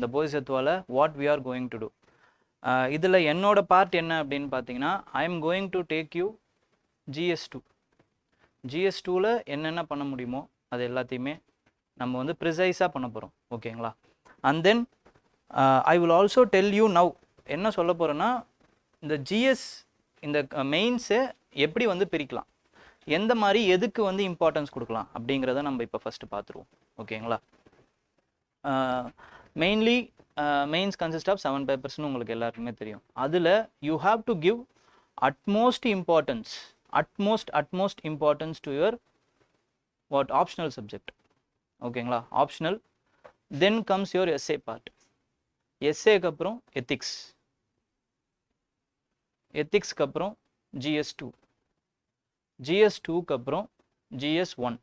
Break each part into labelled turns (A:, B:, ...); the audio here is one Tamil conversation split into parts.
A: இந்த Bodhisattvaல what we are going to do. இதில் என்னோட பார்ட் என்ன அப்படின்னு பார்த்தீங்கன்னா, I am going to take you GS2. GS2ல என்னென்ன பண்ண முடியுமோ அது எல்லாத்தையுமே நம்ம வந்து ப்ரிசைஸாக பண்ண போகிறோம். ஓகேங்களா? And then I will also tell you now என்ன சொல்ல போகிறேன்னா, இந்த GS இந்த மெயின்ஸை எப்படி வந்து பிரிக்கலாம், எந்த மாதிரி எதுக்கு வந்து இம்பார்ட்டன்ஸ் கொடுக்கலாம் அப்படிங்கிறத நம்ம இப்போ ஃபஸ்ட்டு பார்த்துருவோம். ஓகேங்களா? மெயின்லி மெயின்ஸ் கன்சிஸ்ட் ஆஃப் 7 பேப்பர்ஸ்னு உங்களுக்கு எல்லாருக்குமே தெரியும். அதில் you have to give utmost importance to your what optional subject. ஓகேங்களா? Optional. Then comes your SA part. எஸ்ஏக்கு அப்புறம் எத்திக்ஸ், எத்திக்ஸ்க்கு அப்புறம் GS2, GS2க்கு அப்புறம் GS1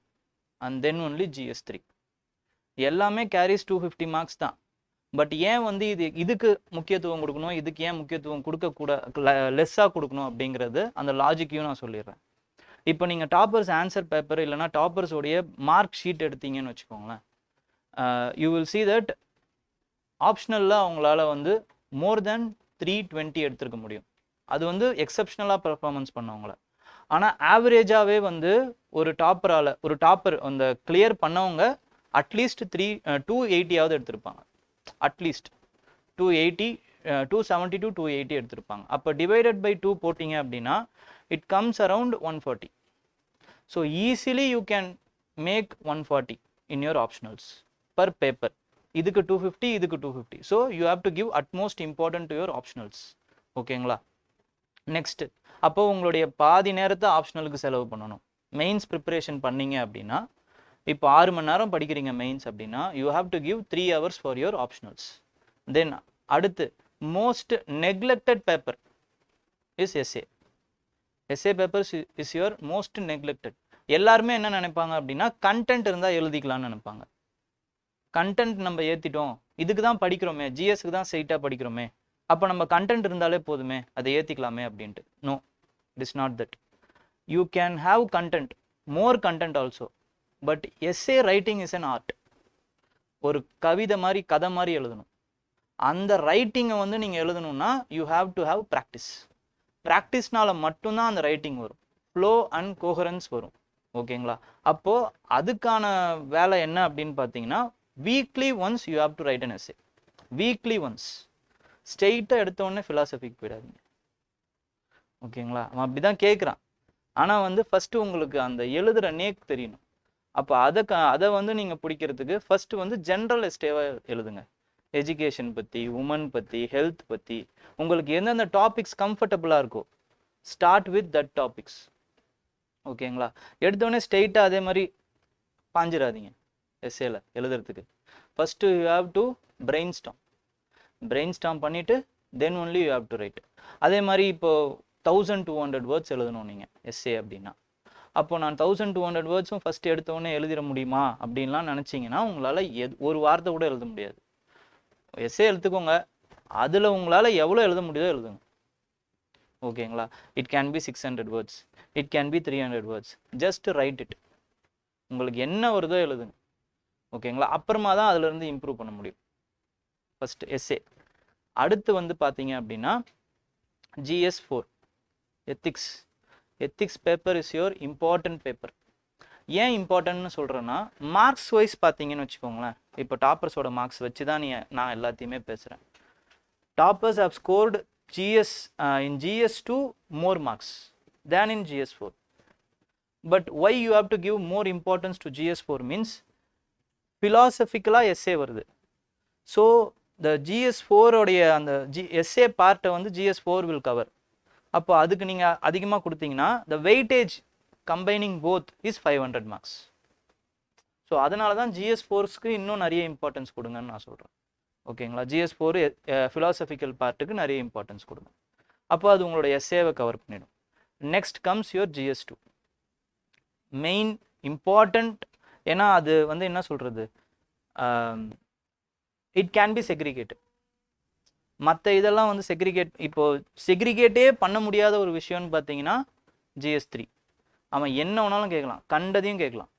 A: and then only GS3. எல்லாமே கேரிஸ் 250 மார்க்ஸ் தான். பட் ஏன் வந்து இதுக்கு முக்கியத்துவம் கொடுக்கணும், இதுக்கு ஏன் முக்கியத்துவம் லெஸ்ஸாக கொடுக்கணும் அப்படிங்கிறது அந்த லாஜிக்கையும் நான் சொல்லிடுறேன். இப்போ நீங்கள் டாப்பர்ஸ் ஆன்சர் பேப்பர் இல்லைனா டாப்பர்ஸோடைய மார்க் ஷீட் எடுத்தீங்கன்னு வச்சுக்கோங்களேன், யூ வில் சி தட் ஆப்ஷனலில் அவங்களால வந்து மோர் தென் 320 எடுத்துருக்க முடியும். அது வந்து எக்ஸப்ஷனலாக பெர்ஃபார்மன்ஸ் பண்ணவங்கள. ஆனால் ஆவரேஜாகவே வந்து ஒரு டாப்பர் அந்த கிளியர் பண்ணவங்க அட்லீஸ்ட் 280 எடுத்திருப்பாங்க. அட்லீஸ்ட் 270 to 280 எடுத்திருப்பாங்க. அப்போ டிவைடட் பை 2 போட்டிங்க அப்படின்னா it comes around 140. So easily you can make 140 in your optionals per paper. இதுக்கு 250, இதுக்கு 250. So you have to give utmost important to your optionals. ஓகேங்களா? நெக்ஸ்ட், அப்போ உங்களுடைய பாதி நேரத்தை ஆப்ஷனலுக்கு செலவு பண்ணணும். மெயின்ஸ் ப்ரிப்பரேஷன் பண்ணீங்க அப்படின்னா, இப்போ 6 மணி நேரம் படிக்கிறீங்க மெயின்ஸ் அப்படின்னா, you have to give 3 hours for your optionals. Then அடுத்து most neglected paper is SA. SA papers is your most neglected. எல்லாருமே என்ன நினைப்பாங்க அப்படின்னா, கண்டென்ட் இருந்தால் எழுதிக்கலாம்னு நினைப்பாங்க. கண்டென்ட் நம்ம ஏற்றிட்டோம், இதுக்கு தான் படிக்கிறோமே, ஜிஎஸ்க்கு தான் ஸ்ட்ரெயிட்டாக படிக்கிறோமே, அப்போ நம்ம கண்டென்ட் இருந்தாலே போதுமே, அதை ஏற்றிக்கலாமே அப்படின்ட்டு. No, it is not that. You can have content, more content also. But essay writing is an art. ஒரு கவிதை மாதிரி கதை மாதிரி எழுதணும். அந்த ரைட்டிங்கை வந்து நீங்கள் எழுதணும்னா you have to have practice. ப்ராக்டிஸ்னால மட்டும்தான் அந்த ரைட்டிங் வரும், ஃப்ளோ அண்ட் கோஹரன்ஸ் வரும். ஓகேங்களா? அப்போது அதுக்கான வேலை என்ன அப்படின்னு பார்த்தீங்கன்னா, weekly once you have to write an essay. Weekly once. ஸ்ட்ரெயிட்டாக எடுத்தோடனே ஃபிலாசபிக்கு போயிடாதீங்க. ஓகேங்களா? அவன் அப்படி தான் கேட்குறான். ஆனால் வந்து ஃபஸ்ட்டு உங்களுக்கு அந்த எழுதுகிற நேக் தெரியணும். அப்போ அதை வந்து நீங்கள் பிடிக்கிறதுக்கு ஃபஸ்ட்டு வந்து ஜென்ரல் எஸ்டேவாக எழுதுங்க. எஜுகேஷன் பற்றி, உமன் பற்றி, ஹெல்த் பற்றி, உங்களுக்கு எந்தெந்த டாபிக்ஸ் கம்ஃபர்டபுளாக இருக்கோ ஸ்டார்ட் வித் தட் டாபிக்ஸ். ஓகேங்களா? எடுத்தோடனே ஸ்ட்ரெயிட்டாக அதே மாதிரி பாஞ்சிடாதீங்க எஸ்ஏல எழுதுறதுக்கு. First you have to brainstorm பண்ணிவிட்டு then only you have to write. அதே மாதிரி இப்போது 1200 வேர்ட்ஸ் எழுதணும் நீங்கள் எஸ்ஏ அப்படின்னா, அப்போ நான் 1200 வேர்ட்ஸும் ஃபஸ்ட்டு எடுத்தோடனே எழுதிட முடியுமா அப்படின்லாம் நினச்சிங்கன்னா உங்களால் ஒரு வார்த்தை கூட எழுத முடியாது. எஸ்ஏ எடுத்துக்கோங்க, அதில் உங்களால் எவ்வளோ எழுத முடியுதோ எழுதுங்க. ஓகேங்களா? It can be 600 words, it can be 300 words. Just right it. உங்களுக்கு என்ன வருதோ எழுதுங்க. ஓகேங்களா? அப்புறமா தான் அதிலிருந்து இம்ப்ரூவ் பண்ண முடியும். First essay. அடுத்து வந்து பார்த்தீங்க அப்படின்னா GS4 ethics. Ethics paper is your important paper. ஏன் இம்பார்ட்டன்ட்னு சொல்கிறேன்னா, மார்க்ஸ் வைஸ் பார்த்தீங்கன்னு வச்சுக்கோங்களேன். இப்போ டாப்பர்ஸோட மார்க்ஸ் வச்சு தான் நான் எல்லாத்தையுமே பேசுகிறேன். Toppers have scored in GS2 more marks than in GS4. But why you have to give more importance to GS4 means philosophical essay வருது. So the GS4 உடைய அந்த essay பார்ட்டை வந்து GS4 will cover. அப்போ அதுக்கு நீங்கள் அதிகமாக கொடுத்தீங்கன்னா the weightage combining both is 500 marks. So அதனால தான் GS4க்கு இன்னும் நிறைய இம்பார்ட்டன்ஸ் கொடுங்கன்னு நான் சொல்கிறேன். ஓகேங்களா? GS4 ஃபிலாசபிக்கல் பார்ட்டுக்கு நிறைய இம்பார்ட்டன்ஸ் கொடுங்க. அப்போ அது உங்களோட எஸ்ஏவை கவர் பண்ணிடும். Next comes your GS2. Main important. ஏன்னா அது வந்து என்ன சொல்கிறது, இட் கேன் பி செக்ரிகேட்டட். மற்ற இதெல்லாம் வந்து செக்ரிகேட்டே பண்ண முடியாத ஒரு விஷயம்னு பார்த்தீங்கன்னா GS3. அவன் என்ன வேணாலும் கேட்கலாம், கண்டதையும் கேட்கலாம்.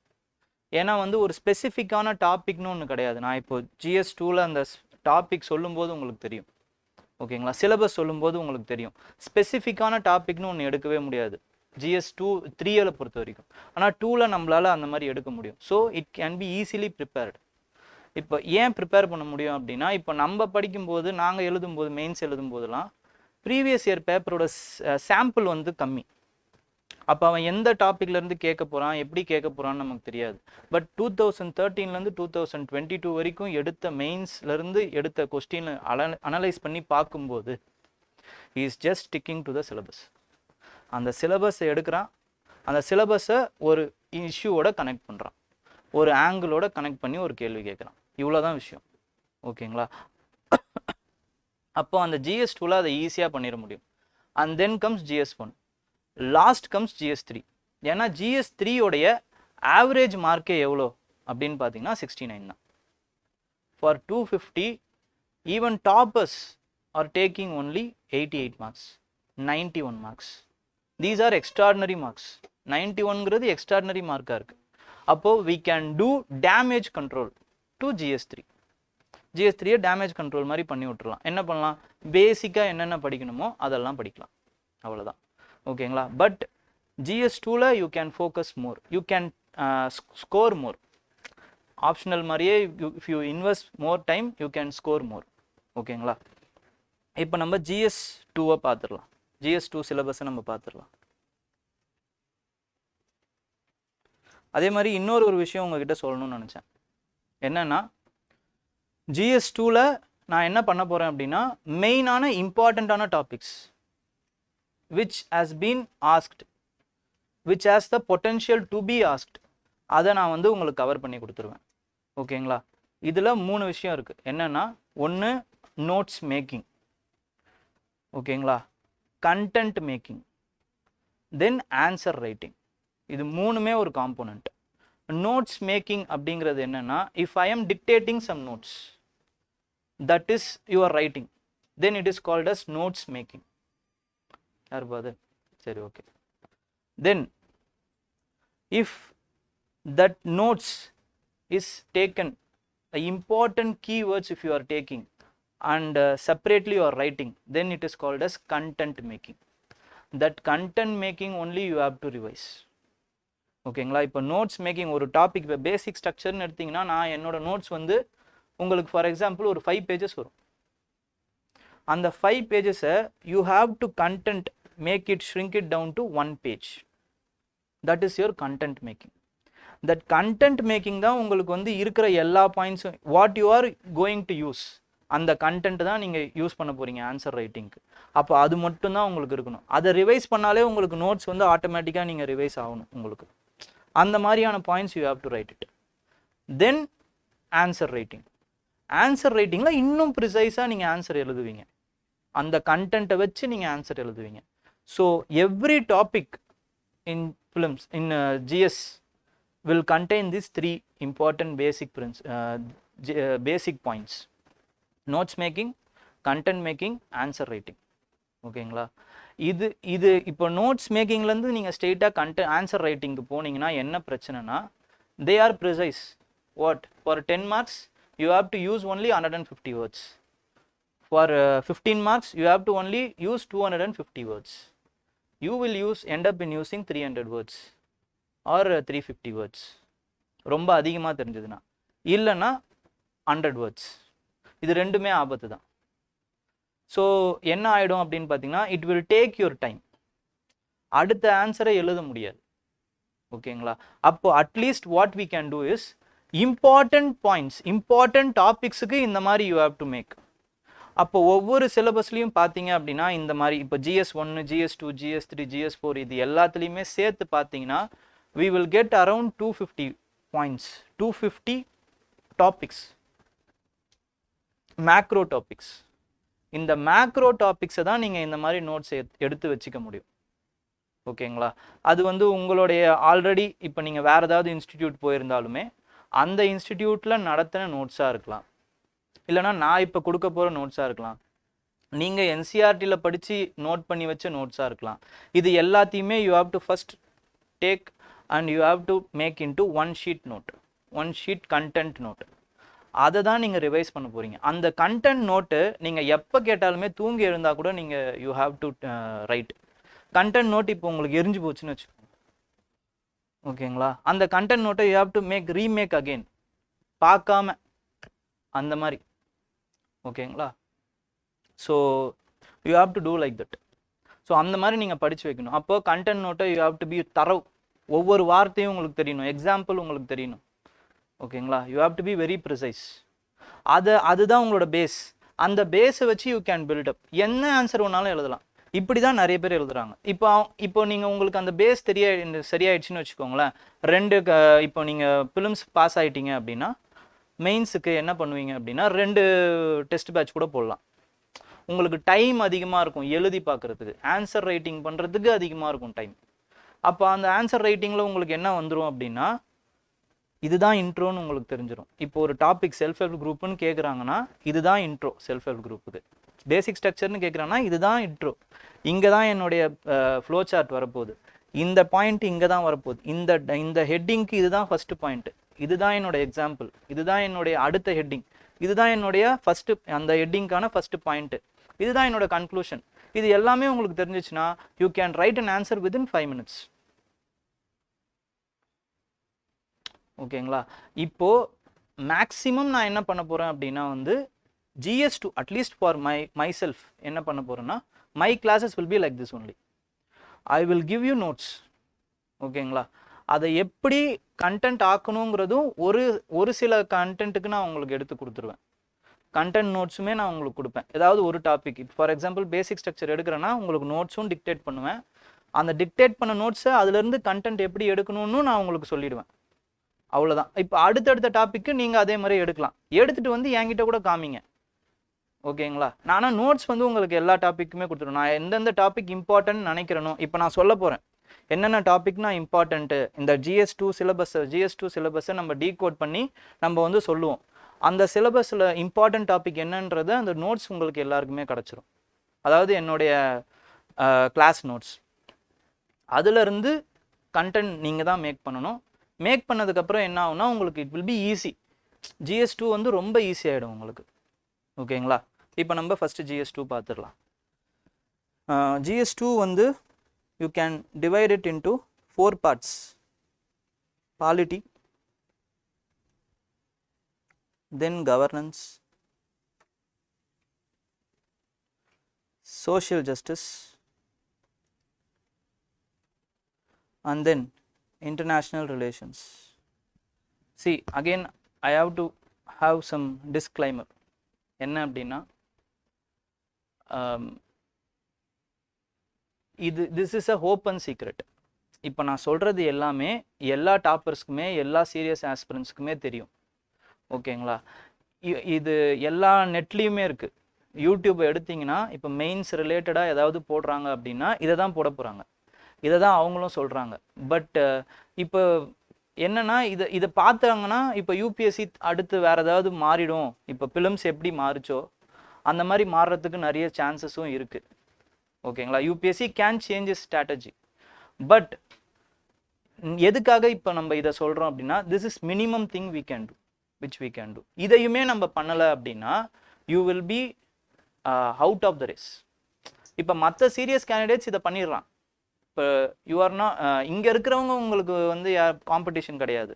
A: ஏன்னா வந்து ஒரு ஸ்பெசிஃபிக்கான டாபிக்னு ஒன்று கிடையாது. நான் இப்போ GS2ல் அந்த டாபிக் சொல்லும்போது உங்களுக்கு தெரியும். ஓகேங்களா, சிலபஸ் சொல்லும்போது உங்களுக்கு தெரியும். ஸ்பெசிஃபிக்கான டாபிக்னு ஒன்று எடுக்கவே முடியாது ஜிஎஸ் 3ல பொறுத்த வரைக்கும். ஆனால் 2ல் நம்மளால் அந்த மாதிரி எடுக்க முடியும். So it can be easily prepared. இப்போ ஏன் ப்ரிப்பேர் பண்ண முடியும் அப்படின்னா, இப்போ நம்ம படிக்கும்போது நாங்கள் எழுதும்போது மெயின்ஸ் எழுதும்போதெல்லாம் ப்ரீவியஸ் இயர் பேப்பரோட சாம்பிள் வந்து கம்மி. அப்போ அவன் எந்த டாப்பிக்லேருந்து கேட்க போகிறான், எப்படி கேட்க போகிறான்னு நமக்கு தெரியாது. பட் 2013லேருந்து 2022 வரைக்கும் எடுத்த மெயின்ஸ்லேருந்து எடுத்த கொஸ்டின் அனலைஸ் பண்ணி பார்க்கும்போது is just sticking to the syllabus. அந்த சிலபஸை எடுக்கிறான், அந்த சிலபஸை ஒரு இஷ்யூவோட கனெக்ட் பண்ணுறான், ஒரு ஆங்கிளோட கனெக்ட் பண்ணி ஒரு கேள்வி கேட்குறான். இவ்வளோதான் விஷயம். ஓகேங்களா, அப்போ அந்த GS 2ல அதை ஈஸியாக பண்ணிட முடியும். And then comes GS 1, last comes GS 3. ஏன்னா GS 3யோடைய ஆவரேஜ் மார்க்கே எவ்வளோ அப்படின்னு பார்த்தீங்கன்னா 69 தான். For 250 even toppers are taking only 88 marks, 91 marks. These are extraordinary marks. 91ங்கிறது எக்ஸ்ட்ராடினரி மார்க்காக இருக்குது. அப்போது we can do damage control to GS 3. GS 3யை டேமேஜ் கண்ட்ரோல் மாதிரி பண்ணி விட்டுறலாம். என்ன பண்ணலாம், பேசிக்காக என்னென்ன படிக்கணுமோ அதெல்லாம் படிக்கலாம், அவ்வளோதான். ஓகேங்களா, பட் GS 2ல you can focus more, you can score more. Optional மாதிரியே if you invest more time you can score more. ஓகேங்களா, இப்போ நம்ம GS 2வை பார்த்துடலாம். GS 2 சிலபஸை நம்ம பார்த்துடலாம். அதே மாதிரி இன்னொரு ஒரு விஷயம் உங்ககிட்ட சொல்லணும்னு நினச்சேன். என்னன்னா, GS 2ல நான் என்ன பண்ண போகிறேன் அப்படின்னா, மெயினான இம்பார்ட்டண்ட்டான topics which has been asked, which has the potential to be asked, அதை நான் வந்து உங்களுக்கு கவர் பண்ணி கொடுத்துருவேன். ஓகேங்களா, இதில் 3 விஷயம் இருக்குது. என்னென்னா, ஒன்று நோட்ஸ் மேக்கிங், ஓகேங்களா, content making, then answer writing. இது 3மே ஒரு காம்போனண்ட். நோட்ஸ் மேக்கிங் அப்படிங்கிறது என்னென்னா, if I am dictating some notes, that is your writing, then it is called as notes making. யார் பாது, சரி, okay. Then if that notes is taken, important keywords if you are taking and separately you are writing, then it is called as content making. That content making only you have to revise. ஓகேங்களா, இப்போ நோட்ஸ் மேக்கிங் ஒரு டாபிக், இப்போ பேசிக் ஸ்ட்ரக்சர்னு எடுத்திங்கன்னா, நான் என்னோட நோட்ஸ் வந்து உங்களுக்கு ஃபார் எக்ஸாம்பிள் ஒரு 5 pages வரும். அந்த 5 pagesஸை you have to content make it, shrink it down to 1 page. That is your content making. That content making தான் உங்களுக்கு வந்து இருக்கிற எல்லா பாயிண்ட்ஸும், what you are going to use, அந்த கண்டென்ட் தான் நீங்கள் யூஸ் பண்ண போகிறீங்க ஆன்சர் ரைட்டிங்க்கு. அப்போ அது மட்டும்தான் உங்களுக்கு இருக்கணும். அதை ரிவைஸ் பண்ணாலே உங்களுக்கு நோட்ஸ் வந்து ஆட்டோமேட்டிக்காக நீங்கள் ரிவைஸ் ஆகணும். உங்களுக்கு அந்த மாதிரியான points you have to write it. Then answer writing. Answer ரைட்டிங்கில் இன்னும் ப்ரிசைஸாக நீங்கள் ஆன்சர் எழுதுவீங்க, அந்த கண்டென்ட்டை வச்சு நீங்கள் ஆன்சர் எழுதுவீங்க. So every topic in films in GS will contain these 3 important basic points: notes making, content making, answer writing. ஓகேங்களா, இது இப்போ நோட்ஸ் மேக்கிங்லேருந்து நீங்கள் ஸ்ட்ரெயிட்டாக ஆன்சர் ரைட்டிங்க்கு போனீங்கன்னா என்ன பிரச்சனைனா, they are precise. What? For 10 marks you have to use only 150 words. For 15 marks you have to only use 250 words. You will end up in using 300 words or 350 words. ரொம்ப அதிகமாக தெரிஞ்சதுன்னா, இல்லைன்னா 100 words. இது ரெண்டுமே ஆபத்து தான். ஸோ என்ன ஆகிடும் அப்படின்னு பார்த்தீங்கன்னா, it will take your time, அடுத்த ஆன்சரை எழுத முடியாது. ஓகேங்களா, அப்போ at least what we can do is, important points, important டாபிக்ஸுக்கு இந்த மாதிரி யூ ஹாவ் டு மேக். அப்போ ஒவ்வொரு சிலபஸ்லையும் பார்த்தீங்க அப்படின்னா இந்த மாதிரி, இப்போ GS 1, GS 2, GS 3, GS 4 இது எல்லாத்துலேயுமே சேர்த்து பார்த்தீங்கன்னா we will get around 250 points, 250 topics, macro topics. இந்த மேக்ரோ டாபிக்ஸை தான் நீங்கள் இந்த மாதிரி நோட்ஸ் எடுத்து வச்சுக்க முடியும். ஓகேங்களா, அது வந்து உங்களுடைய ஆல்ரெடி இப்போ நீங்கள் வேறு ஏதாவது இன்ஸ்டிடியூட் போயிருந்தாலுமே அந்த இன்ஸ்டிடியூட்டில் நடத்தின நோட்ஸாக இருக்கலாம், இல்லைனா நான் இப்போ கொடுக்க போகிற நோட்ஸாக இருக்கலாம், நீங்கள் NCERTயில் படித்து நோட் பண்ணி வச்ச நோட்ஸாக இருக்கலாம். இது எல்லாத்தையுமே you have to first take and you have to make into 1 sheet note, 1 sheet content note. அதை தான் நீங்கள் ரிவைஸ் பண்ண போகிறீங்க. அந்த கண்டென்ட் நோட்டு நீங்கள் எப்போ கேட்டாலுமே தூங்கி எழுந்தால் கூட நீங்கள் you have to write. Content note இப்போ உங்களுக்கு எரிஞ்சு போச்சுன்னு வச்சுக்கோங்க, ஓகேங்களா, அந்த கண்டென்ட் நோட்டை you have to remake again, பார்க்காம அந்த மாதிரி, ஓகேங்களா. So you have to do like that. ஸோ அந்த மாதிரி நீங்கள் படித்து வைக்கணும். அப்போ கண்டென்ட் நோட்டை you have to be thorough, ஒவ்வொரு வார்த்தையும் உங்களுக்கு தெரியணும், எக்ஸாம்பிள் உங்களுக்கு தெரியணும், ஓகேங்களா. You have to be very precise. அதுதான் உங்களோட பேஸ். அந்த பேஸை வச்சு யூ கேன் பில்டப். என்ன ஆன்சர் ஒன்றாலும் எழுதலாம். இப்படி தான் நிறைய பேர் எழுதுறாங்க. இப்போ நீங்கள் உங்களுக்கு அந்த பேஸ் சரியாயிடுச்சுன்னு வச்சுக்கோங்களேன். இப்போ நீங்கள் ஃபிலிம்ஸ் பாஸ் ஆகிட்டீங்க அப்படின்னா மெயின்ஸுக்கு என்ன பண்ணுவீங்க அப்படின்னா 2 டெஸ்ட் பேட்ச் கூட போடலாம். உங்களுக்கு டைம் அதிகமாக இருக்கும் எழுதி பார்க்குறதுக்கு, ஆன்சர் ரைட்டிங் பண்ணுறதுக்கு அதிகமாக இருக்கும் டைம். அப்போ அந்த ஆன்சர் ரைட்டிங்கில் உங்களுக்கு என்ன வந்துடும் அப்படின்னா இதுதான் இன்ட்ரோன்னு உங்களுக்கு தெரிஞ்சிடும். இப்போ ஒரு டாபிக் செல்ஃப் ஹெல்ப் குரூப்னு கேட்குறாங்கன்னா இதுதான் இன்ட்ரோ. செல்ஃப் ஹெல்ப் குரூப்புக்கு பேசிக் ஸ்ட்ரக்சர்னு கேட்குறாங்கன்னா இதுதான் இன்ட்ரோ. இங்கே தான் என்னுடைய ஃப்ளோ சார்ட் வரப்போகுது, இந்த பாயிண்ட் இங்கே தான் வரப்போகுது, இந்த ஹெட்டிங்க்கு இதுதான் ஃபஸ்ட்டு பாயிண்ட்டு, இதுதான் என்னோட எக்ஸாம்பிள், இதுதான் என்னுடைய அடுத்த ஹெட்டிங், இதுதான் என்னுடைய ஃபஸ்ட்டு அந்த ஹெட்டிங்கான ஃபஸ்ட்டு பாயிண்ட்டு, இதுதான் என்னோட கன்க்ளூஷன். இது எல்லாமே உங்களுக்கு தெரிஞ்சிச்சுன்னா you can write an answer within 5 minutes. ஓகேங்களா. இப்போது மேக்ஸிமம் நான் என்ன பண்ண போகிறேன் அப்படின்னா வந்து GS2 at least for my self என்ன பண்ண போகிறேன்னா my classes will be like this only. I will give you notes, ஓகேங்களா. அதை எப்படி கண்டென்ட் ஆக்கணுங்கிறதும் ஒரு சில கண்டென்ட்டுக்கு நான் உங்களுக்கு எடுத்து கொடுத்துருவேன். கண்டென்ட் நோட்ஸுமே நான் உங்களுக்கு கொடுப்பேன். ஏதாவது ஒரு topic, for example basic structure எடுக்கிறேன்னா உங்களுக்கு நோட்ஸும் டிக்டேட் பண்ணுவேன். அந்த டிக்டேட் பண்ண நோட்ஸை அதுலேருந்து கண்டென்ட் எப்படி எடுக்கணும்னு நான் உங்களுக்கு சொல்லிடுவேன். அவ்வளோதான். இப்போ அடுத்தடுத்த டாப்பிக்கு நீங்கள் அதே மாதிரி எடுக்கலாம், எடுத்துகிட்டு வந்து என்கிட்ட கூட காமிங்க, ஓகேங்களா. நானும் நோட்ஸ் வந்து உங்களுக்கு எல்லா டாப்பிக்குமே கொடுத்துருவேன். நான் எந்தெந்த டாபிக் இம்பார்ட்டன்ட் நினைக்கிறேனோ இப்போ நான் சொல்ல போகிறேன் என்னென்ன டாபிக்னா இம்பார்ட்டண்ட்டு. இந்த GS2 சிலபஸை நம்ம டீகோட் பண்ணி நம்ம வந்து சொல்லுவோம். அந்த சிலபஸில் இம்பார்ட்டன்ட் டாபிக் என்னன்றது அந்த நோட்ஸ் உங்களுக்கு எல்லாருக்குமே கிடச்சிரும். அதாவது என்னுடைய கிளாஸ் நோட்ஸ். அதிலிருந்து கண்டென்ட் நீங்கள் தான் மேக் பண்ணணும். மேக் பண்ணதுக்கப்புறம் என்ன ஆகுனா உங்களுக்கு it will be easy. GS2 வந்து ரொம்ப ஈஸி ஆகிடும் உங்களுக்கு, ஓகேங்களா. இப்போ நம்ம ஃபஸ்ட்டு GS2 பார்த்துடலாம். GS2 வந்து you can divide it into 4 parts. Polity, then governance, social justice, and then international relations. See, again I have to have some disclaimer. என்ன அப்படின்னா this is a open secret. இப்போ நான் சொல்கிறது எல்லாமே எல்லா டாப்பர்ஸ்க்குமே எல்லா சீரியஸ் ஆஸ்பிரன்ட்ஸ்க்குமே தெரியும், ஓகேங்களா. இது எல்லா நெட்லேயுமே இருக்குது. யூடியூப் எடுத்திங்கன்னா இப்போ மெயின்ஸ் ரிலேட்டடாக ஏதாவது போடுறாங்க அப்படின்னா இதை தான் போட போகிறாங்க, இதை தான் அவங்களும் சொல்கிறாங்க. பட் இப்போ என்னென்னா இதை பார்த்தாங்கன்னா இப்போ UPSC அடுத்து வேறு ஏதாவது மாறிடும், இப்போ ஃபிலிம்ஸ் எப்படி மாறிச்சோ அந்த மாதிரி மாறுறதுக்கு நிறைய சான்சஸும் இருக்குது, ஓகேங்களா. UPSC can change strategy. But எதுக்காக இப்போ நம்ம இதை சொல்கிறோம் அப்படின்னா this is minimum thing we can do which we can do. இதையுமே நம்ம பண்ணலை அப்படின்னா you will be out of the race. இப்போ மற்ற சீரியஸ் கேண்டிடேட்ஸ் இதை பண்ணிடுறான். இப்போ யூஆர்னா இங்கே இருக்கிறவங்க உங்களுக்கு வந்து காம்படிஷன் கிடையாது.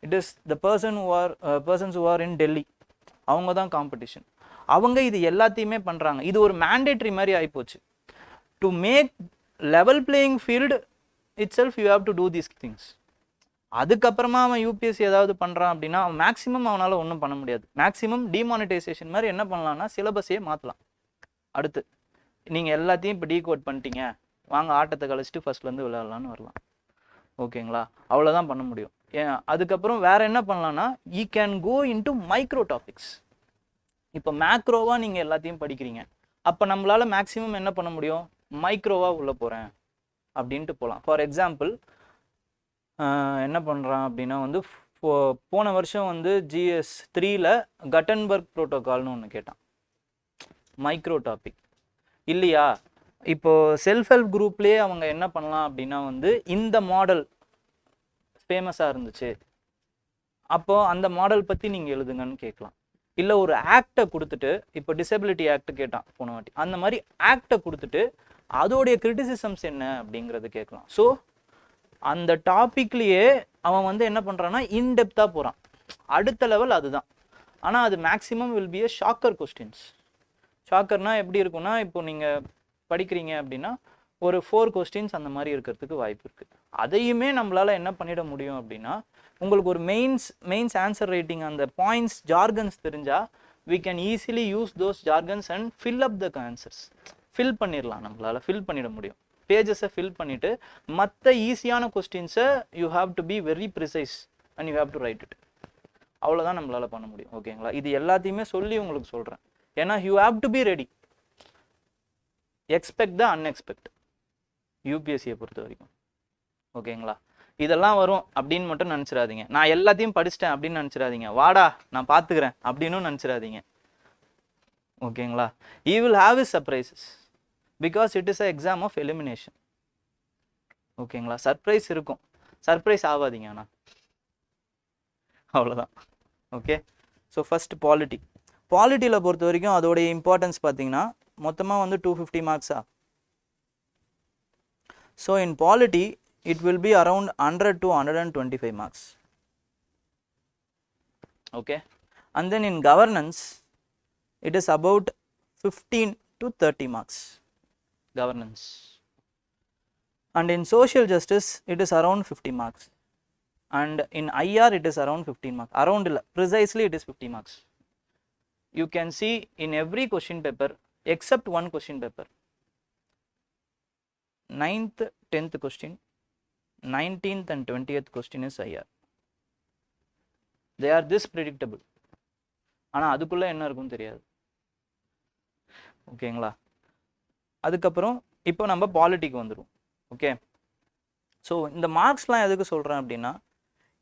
A: It is the persons who are in Delhi, அவங்க தான் காம்படிஷன். அவங்க இது எல்லாத்தையுமே பண்ணுறாங்க. இது ஒரு மேண்டேட்ரி மாதிரி ஆகிப்போச்சு. To make level playing field itself you have to do these things. அதுக்கப்புறமா அவன் UPSC ஏதாவது பண்ணுறான் அப்படின்னா மேக்ஸிமம் அவனால் ஒன்றும் பண்ண முடியாது. மேக்ஸிமம் டிமானிட்டைசேஷன் மாதிரி என்ன பண்ணலான்னா சிலபஸையே மாற்றலாம். அடுத்து நீங்கள் எல்லாத்தையும் இப்போ டீகோட் பண்ணிட்டீங்க, வாங்க ஆட்டத்தை கழிச்சிட்டு ஃபர்ஸ்ட்லேருந்து விளையாடலான்னு வரலாம், ஓகேங்களா. அவ்வளோதான் பண்ண முடியும். அதுக்கப்புறம் வேறு என்ன பண்ணலான்னா you can go into micro topics. இப்போ மேக்ரோவாக நீங்கள் எல்லாத்தையும் படிக்கிறீங்க, அப்போ நம்மளால் மேக்ஸிமம் என்ன பண்ண முடியும், மைக்ரோவாக உள்ளே போகிறேன் அப்படின்ட்டு போகலாம். ஃபார் எக்ஸாம்பிள் என்ன பண்ணுறான் அப்படின்னா வந்து போன வருஷம் வந்து GS3ல் கட்டன்பர்க் ப்ரோட்டோகால்னு ஒன்று கேட்டான், மைக்ரோ டாபிக் இல்லையா. இப்போது செல்ஃப் ஹெல்ப் குரூப்லேயே அவங்க என்ன பண்ணலாம் அப்படின்னா வந்து இந்த மாடல் ஃபேமஸாக இருந்துச்சு அப்போ அந்த மாடல் பற்றி நீங்கள் எழுதுங்கன்னு கேட்கலாம். இல்லை ஒரு ஆக்டை கொடுத்துட்டு, இப்போ டிசபிலிட்டி ஆக்ட் கேட்டான் போன வாட்டி, அந்த மாதிரி ஆக்டை கொடுத்துட்டு அதோடைய கிரிட்டிசிசம்ஸ் என்ன அப்படிங்கிறது கேட்கலாம். ஸோ அந்த டாப்பிக்லேயே அவன் வந்து என்ன பண்ணுறான்னா இன்டெப்த்தாக போகிறான். அடுத்த லெவல் அதுதான். ஆனால் அது maximum will be a shocker questions. ஷாக்கர்னால் எப்படி இருக்குன்னா, இப்போ நீங்கள் படிக்கிறீங்க அப்படின்னா ஒரு 4 கொஸ்டின்ஸ் அந்த மாதிரி இருக்கிறதுக்கு வாய்ப்பு இருக்குது. அதையுமே நம்மளால் என்ன பண்ணிட முடியும் அப்படின்னா, உங்களுக்கு ஒரு மெயின்ஸ் ஆன்சர் ரைட்டிங் அந்த பாயிண்ட்ஸ் ஜார்கன்ஸ் தெரிஞ்சால் we can easily use those jargons and fill up the answers. Fill பண்ணிடலாம், நம்மளால் ஃபில் பண்ணிட முடியும். பேஜஸை ஃபில் பண்ணிவிட்டு மற்ற ஈஸியான கொஸ்டின்ஸை you have to be very precise and you have to write it. அவ்வளோதான் நம்மளால் பண்ண முடியும். ஓகேங்களா? இது எல்லாத்தையுமே சொல்லி உங்களுக்கு சொல்கிறேன். ஏன்னா you have to be ready. Expect the unexpect யூபிஎஸ்சியை பொறுத்த வரைக்கும். ஓகேங்களா? இதெல்லாம் வரும் அப்படின்னு மட்டும் நினச்சிடாதீங்க. நான் எல்லாத்தையும் படிச்சிட்டேன் அப்படின்னு நினச்சிடாதீங்க. வாடா நான் பார்த்துக்கிறேன் அப்படின்னு நினச்சிடாதீங்க. ஓகேங்களா? You will have is surprises because it is a exam of elimination. ஓகேங்களா? சர்ப்ரைஸ் இருக்கும், சர்ப்ரைஸ் ஆகாதீங்க. ஆனால் அவ்வளோதான். ஓகே. ஸோ ஃபஸ்ட் பாலிட்டியில் பொறுத்த வரைக்கும் அதோடைய இம்பார்ட்டன்ஸ் பார்த்தீங்கன்னா மொத்தமாக வந்து 250 மார்க்ஸா. So in polity it will be around 100 to 125 marks. Okay. And then in governance it is about 15 to 30 marks governance. And in social justice it is around 50 marks. And in IR it is around 15 marks. Around precisely it is 50 marks. You can see in every question paper except one question paper, 9th 10th question, 19th and 20th question is IR. They are this predictable. ஆனால் அதுக்குள்ளே என்ன இருக்குன்னு தெரியாது. ஓகேங்களா? அதுக்கப்புறம் இப்போ நம்ம பாலிட்டிக்கு வந்துடும். ஓகே. ஸோ இந்த மார்க்ஸ்லாம் எதுக்கு சொல்கிறேன் அப்படின்னா,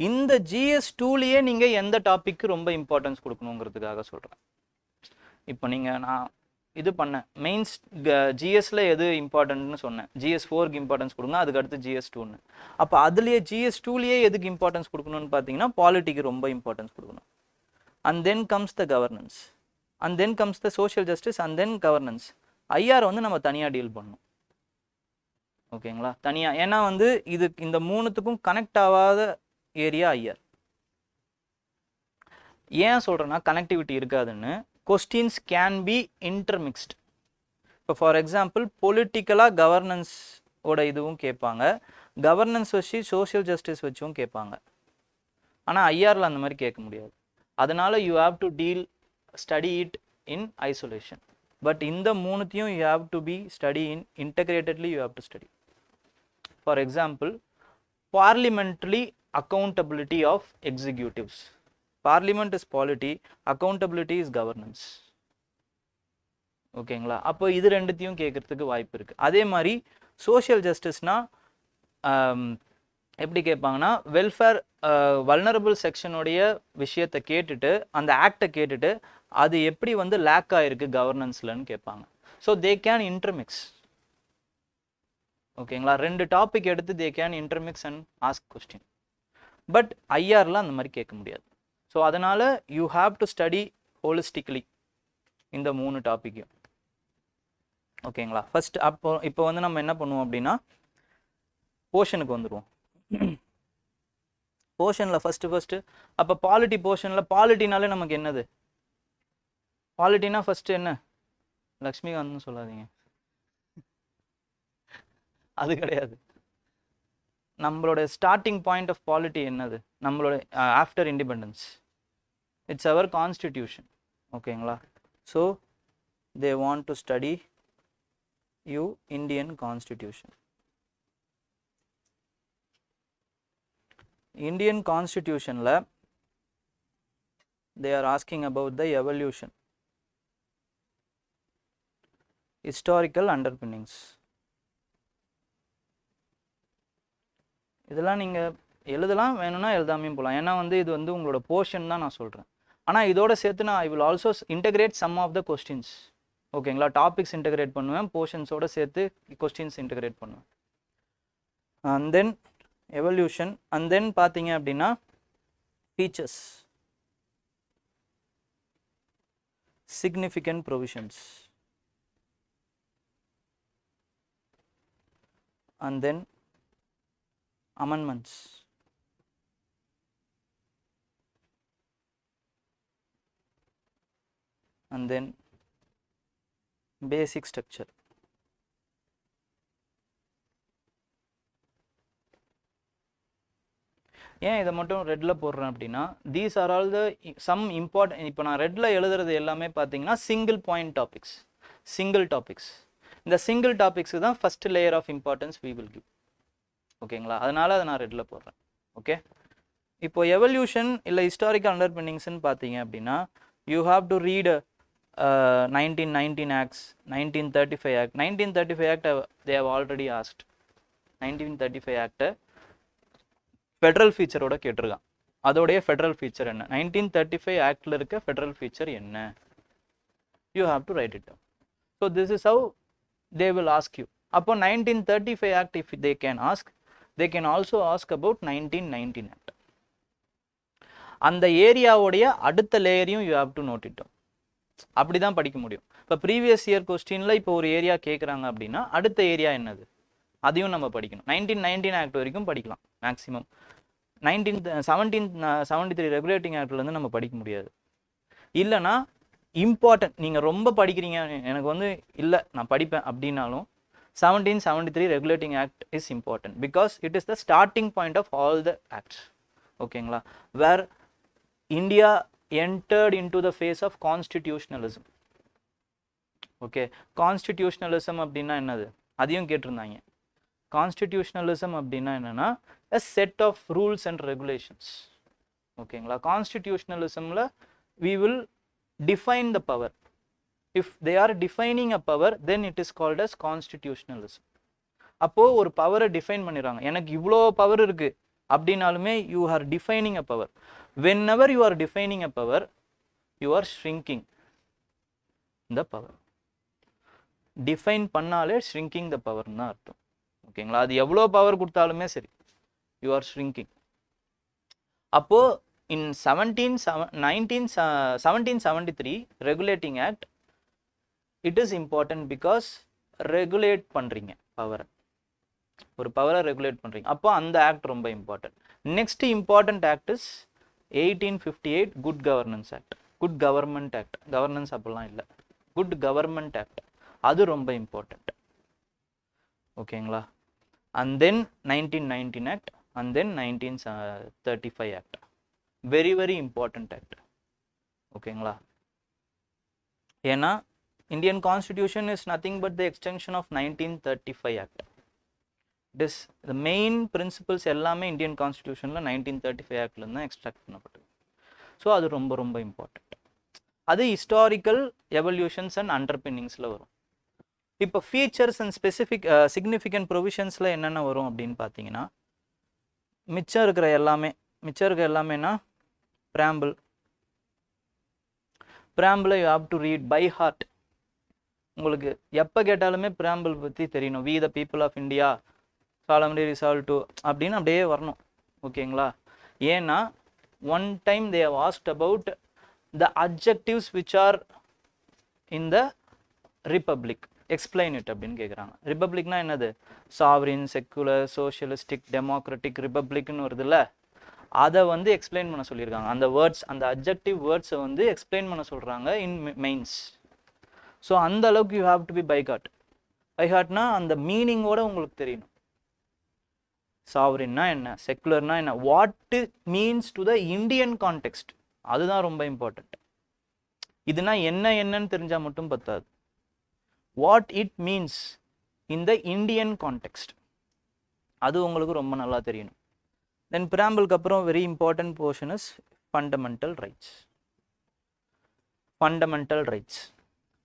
A: இந்த GS2லேயே நீங்கள் எந்த டாப்பிக்கு ரொம்ப இம்பார்ட்டன்ஸ் கொடுக்கணுங்கிறதுக்காக சொல்கிறேன். இப்போ நீங்கள் நான் இது பண்ணேன் மெயின்ஸ் ஜிஎஸ்ல எது இம்பார்ட்டன்ட்னு சொன்னேன். GS4க்கு இம்பார்ட்டன்ஸ் கொடுங்க, அதுக்கு அடுத்து GS2ன்னு. அப்போ அதுலேயே GS2லேயே எதுக்கு இம்பார்ட்டன்ஸ் கொடுக்கணும்னு பார்த்தீங்கன்னா பாலிட்டிக்கு ரொம்ப இம்பார்ட்டன்ஸ் கொடுக்கணும். And then comes the governance, and then comes the social justice, and then governance. IR வந்து நம்ம தனியாக டீல் பண்ணணும். ஓகேங்களா? தனியாக. ஏன்னா வந்து இது இந்த மூணுத்துக்கும் கனெக்ட் ஆகாத ஏரியா ஐஆர். ஏன் சொல்கிறேன்னா கனெக்டிவிட்டி இருக்காதுன்னு. Questions can be intermixed. இப்போ ஃபார் எக்ஸாம்பிள் பொலிட்டிக்கலாக கவர்னன்ஸ் ஓட இதுவும் கேட்பாங்க, கவர்னன்ஸ் வச்சு சோஷியல் ஜஸ்டிஸ் வச்சும் கேட்பாங்க. ஆனால் ஐஆரில் அந்த மாதிரி கேட்க முடியாது. அதனால you have to study it in isolation. But இந்த மூணுத்தையும் you have to be study in integratedly you have to study. For example parliamentary accountability of executives. Parliament is polity, accountability is governance. ஓகேங்களா? அப்போ இது ரெண்டுத்தையும் கேட்கறதுக்கு வாய்ப்பு இருக்குது. அதே மாதிரி சோஷியல் ஜஸ்டிஸ்னால் எப்படி கேட்பாங்கன்னா, வெல்ஃபேர் வல்னரபிள் செக்ஷனுடைய விஷயத்தை கேட்டுட்டு அந்த ஆக்டை கேட்டுட்டு அது எப்படி வந்து லேக் ஆகிருக்கு கவர்னன்ஸ்லன்னு கேட்பாங்க. So they can intermix. ஓகேங்களா? ரெண்டு டாபிக் எடுத்து they can intermix and ask question. But ஐஆரில் அந்த மாதிரி கேட்க முடியாது. ஸோ அதனால் you have to study holistically இந்த மூணு டாப்பிக்கையும். ஓகேங்களா? ஃபஸ்ட் இப்போ வந்து நம்ம என்ன பண்ணுவோம் அப்படின்னா போர்ஷனுக்கு வந்துடுவோம். போர்ஷனில் ஃபஸ்ட்டு அப்போ பாலிட்டி போர்ஷனில் பாலிட்டினாலே நமக்கு என்னது? பாலிட்டினா ஃபஸ்ட்டு என்ன? லக்ஷ்மிகாந்த்னு சொல்லாதீங்க, அது கிடையாது. நம்மளோட ஸ்டார்டிங் பாயிண்ட் ஆஃப் பாலிட்டி என்னது? நம்மளோட after independence it's our constitution. ஓகேங்களா? So they want to study you Indian constitution. Indian கான்ஸ்டிடியூஷனில் they are asking about the evolution, historical underpinnings. இதெல்லாம் நீங்கள் எழுதலாம், வேணும்னா எழுதாமையும் போகலாம். ஏன்னா வந்து இது வந்து உங்களோட போர்ஷன் தான் நான் சொல்கிறேன். ஆனால் இதோட சேர்த்து நான் I will also integrate some of the questions. ஓகேங்களா? டாபிக்ஸ் இன்டகிரேட் பண்ணுவேன், போர்ஷன்ஸோடு சேர்த்து கொஸ்டின்ஸ் இன்டகிரேட் பண்ணுவேன். And then evolution, and then பார்த்தீங்க அப்படின்னா features, significant provisions, and then amendments, and then basic structure. ஏன் இதை மட்டும் ரெட்டில் போடுறேன் அப்படின்னா these are all the some important. இப்போ நான் ரெட்டில் எழுதுறது எல்லாமே பார்த்தீங்கன்னா single point topics, single topics. இந்த சிங்கிள் டாபிக்ஸுக்கு தான் first layer of importance we will give. ஓகேங்களா, அதனால அதை நான் ரெட்டில் போடுறேன். ஓகே, இப்போ எவல்யூஷன் இல்லை ஹிஸ்டாரிக்கல் அண்டர்பின்னிங்ஸ்ன்னு பார்த்தீங்க அப்படின்னா you have to read 1919 acts, 1935 act. 1935 act they have already asked. 1935 ஆக்டை ஃபெட்ரல் ஃபீச்சரோட கேட்டிருக்கான். அதோடைய ஃபெட்ரல் ஃபீச்சர் என்ன, 1935 ஆக்டில் இருக்க ஃபெட்ரல் ஃபீச்சர் என்ன, you have to write it down. So this is how they will ask you. அப்போ 1935 act if they can ask, they can also ask about 1919 act. அந்த ஏரியாவுடைய அடுத்த லேயரையும் you have to note it down. அப்படி தான் படிக்க முடியும். இப்போ ப்ரீவியஸ் இயர் கொஸ்டினில் இப்போ ஒரு ஏரியா கேட்குறாங்க அப்படின்னா அடுத்த ஏரியா என்னது அதையும் நம்ம படிக்கணும். 1919 ஆக்ட் வரைக்கும் படிக்கலாம் மேக்ஸிமம். 1773 ரெகுலேட்டிங் ஆக்ட்லேருந்து நம்ம படிக்க முடியாது. இல்லைனா இம்பார்ட்டன்ட் நீங்கள் ரொம்ப படிக்கிறீங்க எனக்கு வந்து இல்லை நான் படிப்பேன் அப்படின்னாலும் 1773 regulating act is important because it is the starting point of all the acts. ஓகேங்களா, where India entered into the phase of constitutionalism. Okay, constitutionalism அப்படின்னா என்னது அதையும் கேட்டிருந்தாங்க. கான்ஸ்டிடியூஷனலிசம் அப்படின்னா என்னன்னா a set of rules and regulations. ஓகேங்களா, கான்ஸ்டிடியூஷனலிசமில் we will define the power. If they are defining a power then it is called as constitutionalism. அப்போ ஒரு பவரை டிஃபைன் பண்ணிடுறாங்க, எனக்கு இவ்வளோ பவர் இருக்கு அப்படின்னாலுமே you are defining a power. Whenever you are defining a power you are shrinking the power. Define பண்ணாலே shrinking the power ன்னு அர்த்தம். ஓகேங்களா, அது எவ்வளோ பவர் கொடுத்தாலுமே சரி you are shrinking. அப்போ in 1773 regulating act it is important because regulate பண்றீங்க பவரை, ஒரு பவரை ரெகுலேட் பண்றீங்க, அப்போ அந்த ஆக்ட் ரொம்ப important. Next important act is 1858 good governance act, good government act. Governance அப்படிலாம் இல்லை, குட் கவர்மெண்ட் ஆக்ட், அது ரொம்ப இம்பார்ட்டன்ட். ஓகேங்களா, and then 1919 act and then 1935 act, very very important act. ஓகேங்களா, ஏன்னா Indian constitution is nothing but the extension of 1935 act. It is the main principles எல்லாமே இந்தியன் கான்ஸ்டிடியூஷனில் 1935 ஆக்ட்லேருந்து தான் எக்ஸ்ட்ராக்ட் பண்ணப்பட்டது. ஸோ அது ரொம்ப ரொம்ப இம்பார்ட்டண்ட். அது ஹிஸ்டாரிக்கல் எவல்யூஷன்ஸ் அண்ட் அண்டர்பின்னிங்ஸில் வரும். இப்போ ஃபீச்சர்ஸ் அண்ட் ஸ்பெசிஃபிக் சிக்னிஃபிகண்ட் ப்ரொவிஷன்ஸில் என்னென்ன வரும் அப்படின்னு பார்த்தீங்கன்னா மிச்சம் இருக்கிற எல்லாமேனா பிராம்பிள். பிராம்பிளை you have to read by heart. உங்களுக்கு எப்போ கேட்டாலுமே பிராம்பிள் பற்றி தெரியணும். We the people of India solemnly resolved to அப்படின்னு அப்படியே வரணும். ஓகேங்களா, ஏன்னா one time they have asked about the adjectives which are in the republic, explain it அப்படின்னு கேட்குறாங்க. ரிப்பப்ளிக்னா என்னது, சாவரின், செக்குலர், சோஷியலிஸ்டிக், டெமோக்ராட்டிக், ரிப்பப்ளிக்னு வருதுல்ல, அதை வந்து எக்ஸ்பிளைன் பண்ண சொல்லியிருக்காங்க. அந்த வேர்ட்ஸ், அந்த அட்ஜெக்டிவ் வேர்ட்ஸை வந்து எக்ஸ்பிளைன் பண்ண சொல்கிறாங்க இன் மெயின்ஸ். ஸோ அந்த அளவுக்கு you have to be by heart. By ஹார்ட்னா அந்த மீனிங்கோட உங்களுக்கு தெரியணும். சாவரின்னா என்ன, செக்குலர்னா என்ன, what means to the Indian context, அதுதான் ரொம்ப இம்பார்ட்டன்ட். இதுனா என்னன்னு தெரிஞ்சா மட்டும் பத்தாது, what it means in the Indian context அது உங்களுக்கு ரொம்ப நல்லா தெரியணும். தென் பிராம்பிளுக்கு அப்புறம் very important portion is fundamental rights. Fundamental rights,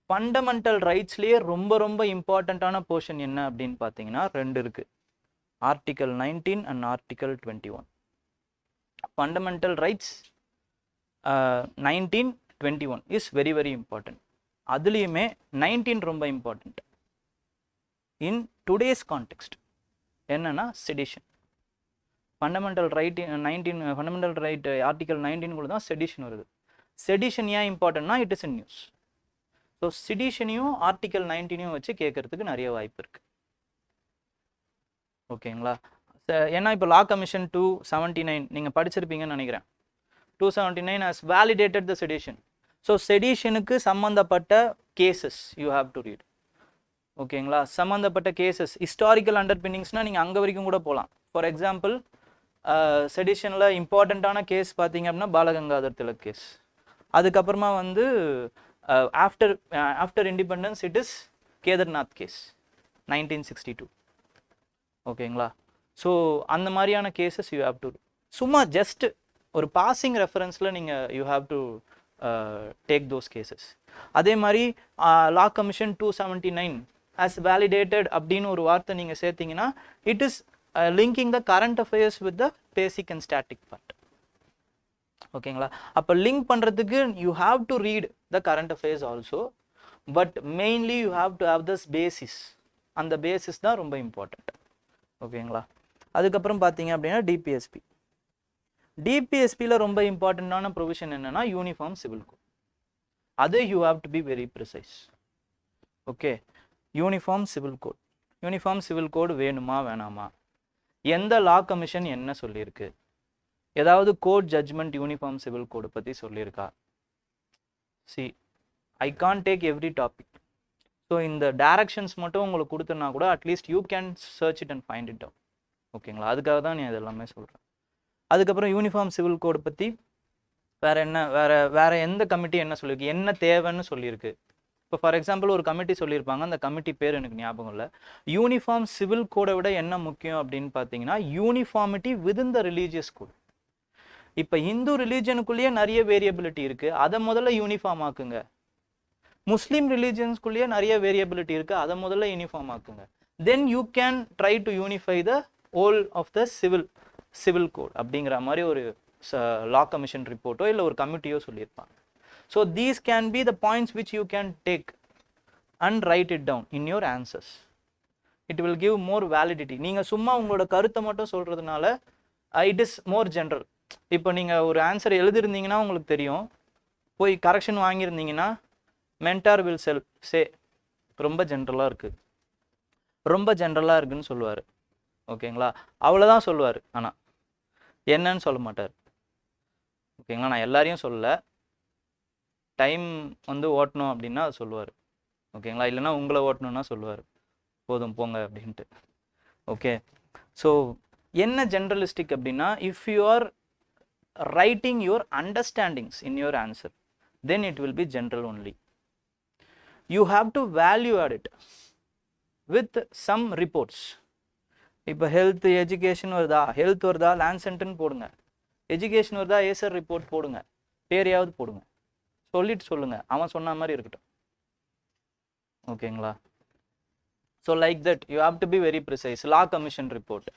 A: fundamental ரைட்ஸ்லேயே ரொம்ப ரொம்ப இம்பார்ட்டண்ட்டான போர்ஷன் என்ன அப்படின்னு பார்த்தீங்கன்னா ரெண்டு இருக்கு, Article 19 and Article 21. Fundamental rights 19, 21 is very very important. அதுலேயுமே 19 ரொம்ப இம்பார்ட்டண்ட் இன் டுடேஸ் கான்டெக்ஸ்ட். என்னன்னா sedition. Fundamental right 19 fundamental right article 19 கூட தான் செடிஷன் வருது. செடிஷன் ஏன் இம்பார்ட்டன்ட்னா it is in news. So செடிஷனையும் ஆர்டிகல் 19 வச்சு கேட்கறதுக்கு நிறைய வாய்ப்பு இருக்கு. ஓகேங்களா? ஏன்னா இப்போ லா கமிஷன் 279 நீங்கள் படிச்சிருப்பீங்கன்னு நினைக்கிறேன். 279 has validated the sedition. So செடிஷனுக்கு சம்மந்தப்பட்ட cases you have to read. ஓகேங்களா? சம்மந்தப்பட்ட கேசஸ் ஹிஸ்டாரிக்கல் அண்டர்பின்னிங்ஸ்னால் நீங்கள் அங்கே வரைக்கும் கூட போகலாம். ஃபார் எக்ஸாம்பிள் செடிஷனில் இம்பார்ட்டண்ட்டான கேஸ் பார்த்தீங்க அப்படின்னா பாலகங்காதர் திலக் கேஸ். அதுக்கப்புறமா வந்து after independence it is Kedarnath case 1962. ஓகேங்களா? ஸோ அந்த மாதிரியான கேசஸ் யூ ஹாவ் டு சும்மா ஜஸ்ட் ஒரு பாசிங் ரெஃபரன்ஸில் நீங்கள் you have to take those cases. அதே மாதிரி லா கமிஷன் 279 as validated அப்படின்னு ஒரு வார்த்தை நீங்கள் சேர்த்தீங்கன்னா it is linking the current affairs with the basic and static part. ஓகேங்களா? அப்போ லிங்க் பண்ணுறதுக்கு you have to read the current affairs also, but mainly you have to have this basis. அந்த பேசிஸ் தான் ரொம்ப இம்பார்ட்டண்ட். ஓகேங்களா? அதுக்கப்புறம் பார்த்தீங்க அப்படின்னா டிபிஎஸ்பி. டிபிஎஸ்பியில் ரொம்ப இம்பார்ட்டண்ட்டான ப்ரொவிஷன் என்னன்னா யூனிஃபார்ம் சிவில் கோட். அது you have to be very precise. Okay, uniform civil code. Uniform civil code வேணுமா வேணாமா? எந்த லா கமிஷன் என்ன சொல்லியிருக்கு? ஏதாவது court judgment uniform civil code பற்றி சொல்லியிருக்கா? See, I can take every topic. So இந்த டைரக்ஷன்ஸ் மட்டும் உங்களுக்கு கொடுத்தனா கூட at least you can search it and find it out. ஓகேங்களா? அதுக்காக தான் நீ அது எல்லாமே சொல்கிறேன். அதுக்கப்புறம் யூனிஃபார்ம் சிவில் கோடு பற்றி வேறு என்ன, வேறு எந்த கமிட்டி என்ன சொல்லியிருக்கு, என்ன தேவைன்னு சொல்லியிருக்கு. இப்போ ஃபார் எக்ஸாம்பிள் ஒரு கமிட்டி சொல்லியிருப்பாங்க, அந்த கமிட்டி பேர் எனக்கு ஞாபகம் இல்லை. யூனிஃபார்ம் சிவில் கோடை விட என்ன முக்கியம் அப்படின்னு பார்த்தீங்கன்னா uniformity within the religious code. இப்போ இந்து ரிலீஜனுக்குள்ளேயே நிறைய வேரியபிலிட்டி இருக்குது, அதை முதல்ல யூனிஃபார்ம் ஆக்குங்க. முஸ்லீம் ரிலீஜன்ஸ்குள்ளேயே நிறைய வேரியபிலிட்டி இருக்குது, அதை முதல்ல யூனிஃபார்ம் ஆக்குங்க. Then you can try to unify the whole of the civil code அப்படிங்கிற மாதிரி ஒரு லா கமிஷன் ரிப்போர்ட்டோ இல்லை ஒரு கமிட்டியோ சொல்லியிருப்பாங்க. So these can be the points which you can take and write it down in your answers. It will give more validity. நீங்கள் சும்மா உங்களோட கருத்தை மட்டும் சொல்கிறதுனால இட் இஸ் மோர் ஜென்ரல். இப்போ நீங்கள் ஒரு ஆன்சர் எழுதிருந்தீங்கன்னா உங்களுக்கு தெரியும், போய் கரெக்ஷன் வாங்கியிருந்தீங்கன்னா மென்டார் வில் சே ரொம்ப ஜென்ரலாக இருக்குது, ரொம்ப ஜென்ரலாக இருக்குன்னு சொல்லுவார். ஓகேங்களா? அவ்வளோதான் சொல்லுவார், ஆனால் என்னன்னு சொல்ல மாட்டார். ஓகேங்களா? நான் எல்லாரையும் சொல்லலை, டைம் வந்து ஓட்டணும் அப்படின்னா அது சொல்லுவார். ஓகேங்களா? இல்லைன்னா உங்களை ஓட்டணும்னா சொல்லுவார், போதும் போங்க அப்படின்ட்டு. ஓகே, ஸோ என்ன ஜென்ரலிஸ்டிக் அப்படின்னா if you are writing your understandings in your answer then it will be general only. You have to value add it with some reports. இப்போ ஹெல்த் எஜுகேஷன் வருதா, ஹெல்த் வருதா லான்சென்ட்னு போடுங்க, எஜுகேஷன் வருதா ஏசர் ரிப்போர்ட் போடுங்க, பேரையாவது போடுங்க, சொல்லிட்டு சொல்லுங்க, அவன் சொன்ன மாதிரி இருக்கட்டும். ஓகேங்களா? So like that you have to be very precise. Law commission report.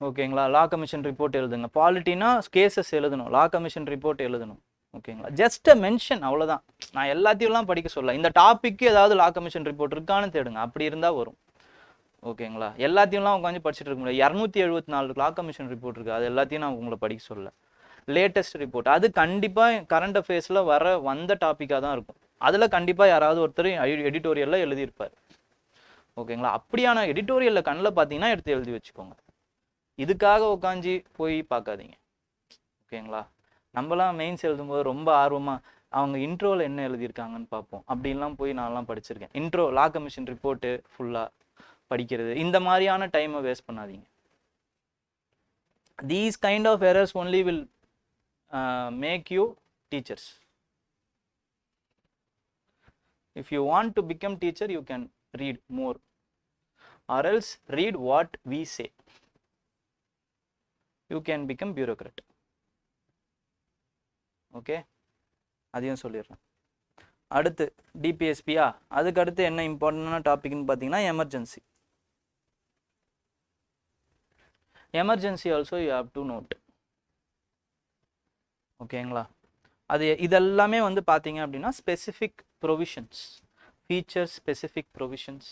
A: ஓகேங்களா? லா கமிஷன் ரிப்போர்ட் எழுதுங்க. பாலிட்டினா கேசஸ் எழுதணும், லா கமிஷன் ரிப்போர்ட் எழுதணும். ஓகேங்களா? ஜஸ்ட் மென்ஷன், அவ்வளோதான். நான் எல்லாத்தையும்லாம் படிக்க சொல்ல, இந்த டாப்பிக்கு ஏதாவது லா கமிஷன் ரிப்போர்ட் இருக்கான்னு தேடுங்க, அப்படி இருந்தால் வரும். ஓகேங்களா? எல்லாத்தையும்லாம் உட்காந்து படிச்சுட்டு இருக்க முடியாது. 274 லா கமிஷன் ரிப்போர்ட் இருக்குது, அது எல்லாத்தையும் நான் உங்களை படிக்க சொல்ல. லேட்டஸ்ட் ரிப்போர்ட் அது கண்டிப்பாக கரண்ட் அஃபேர்ஸில் வந்த டாப்பிக்காக தான் இருக்கும். அதில் கண்டிப்பாக யாராவது ஒருத்தர் எடிட்டோரியலில் எழுதியிருப்பார். ஓகேங்களா? அப்படியான எடிட்டோரியலில் கண்ணில் பார்த்தீங்கன்னா எடுத்து எழுதி வச்சுக்கோங்க. இதுக்காக உட்காந்து போய் பார்க்காதீங்க. ஓகேங்களா? நம்மலாம் மெயின்ஸ் எழுதும்போது ரொம்ப ஆர்வமாக அவங்க இன்ட்ரோவில் என்ன எழுதியிருக்காங்கன்னு பார்ப்போம். அப்படின்லாம் போய் நான்லாம் படிச்சிருக்கேன். இன்ட்ரோ லா கமிஷன் ரிப்போர்ட்டு ஃபுல்லாக படிக்கிறது, இந்த மாதிரியான டைமை வேஸ்ட் பண்ணாதீங்க. These kind of errors only will make you teachers. If you want to become teacher, you can read more, or else read what we say. You can become bureaucrat. Okay, அதையும் சொல்லிடுறேன். அடுத்து டிபிஎஸ்பியா, அதுக்கு அடுத்து என்ன இம்பார்ட்டன்டான டாபிக்னு பார்த்தீங்கன்னா emergency. Emergency also you have to note. ஓகேங்களா? அது இதெல்லாமே வந்து பார்த்தீங்க அப்படின்னா specific provisions, features, specific provisions,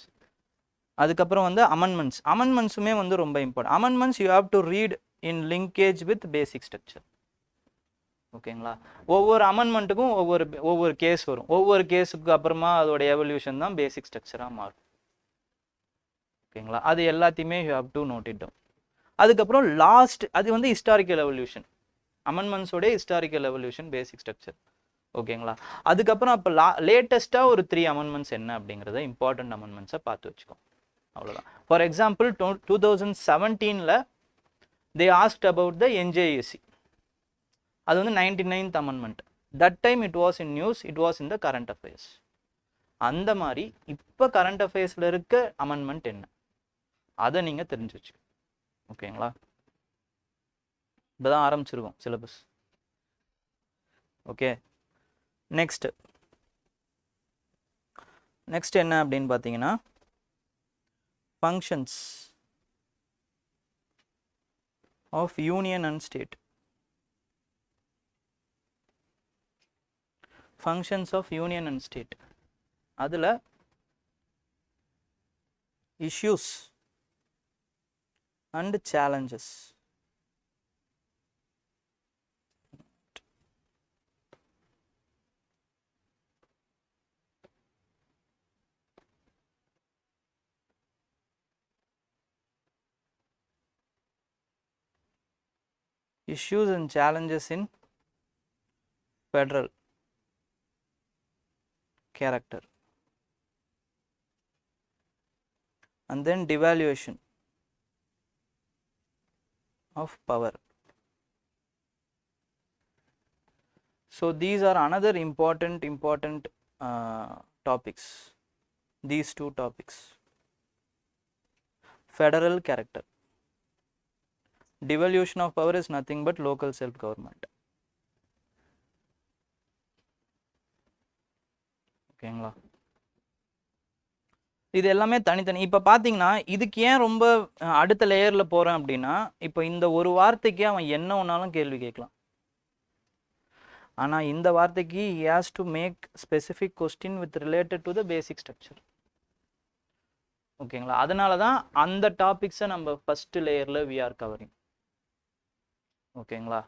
A: அதுக்கப்புறம் வந்து அமெண்ட்மெண்ட்ஸ். அமெண்ட்மெண்ட்ஸுமே வந்து ரொம்ப இம்பார்ட்டன்ட். Amendments you have to read in linkage with basic structure. ஓகேங்களா? ஒவ்வொரு அமெண்ட்மெண்ட்டுக்கும் ஒவ்வொரு கேஸ் வரும். ஒவ்வொரு கேஸுக்கு அப்புறமா அதோட எவல்யூஷன் தான் பேசிக் ஸ்ட்ரக்சராக மாறும். ஓகேங்களா? அது எல்லாத்தையுமே you have to note it down. அதுக்கப்புறம் லாஸ்ட் அது வந்து ஹிஸ்டாரிக்கல் எவல்யூஷன். அமெண்ட்மெண்ட்ஸோட ஹிஸ்டாரிக்கல் எவல்யூஷன் பேசிக் ஸ்ட்ரக்சர். ஓகேங்களா? அதுக்கப்புறம் அப்போ லேட்டஸ்ட்டாக ஒரு 3 அமெண்ட்மெண்ட்ஸ் என்ன அப்படிங்கிறத இம்பார்ட்டன்ட் அமெண்ட்மெண்ட்ஸை பார்த்து வச்சுக்கோம். அவ்வளோதான். For example 2017 they asked about the NJSC. அது வந்து 99th amendment. That time it was in news, it was in the current affairs. அந்த மாதிரி இப்போ கரண்ட் அஃபேர்ஸில் இருக்க அமெண்ட்மெண்ட் என்ன, அதை நீங்கள் தெரிஞ்சு வச்சு. ஓகேங்களா? இப்போதான் ஆரம்பிச்சிருக்கோம் சிலபஸ். ஓகே, நெக்ஸ்ட் என்ன அப்படின்னு பார்த்தீங்கன்னா functions of union and state. Functions of union and state, அதில் issues and challenges. Issues and challenges in federal character. And then devaluation of power. So these are another important topics. These two topics. Federal character. Devolution of power is nothing but local self-government. ஓகேங்களா? இது எல்லாமே தனித்தனி. இப்போ பார்த்தீங்கன்னா இதுக்கு ஏன் ரொம்ப அடுத்த லேயரில் போகிறேன் அப்படின்னா, இப்போ இந்த ஒரு வார்த்தைக்கு அவன் என்ன ஒன்றாலும் கேள்வி கேட்கலாம். ஆனால் இந்த வார்த்தைக்கு he has to make specific question with related to the basic structure. ஓகேங்களா? அதனால தான் அந்த டாபிக்ஸை நம்ம ஃபர்ஸ்ட் லேயரில் we are covering. ஓகேங்களா?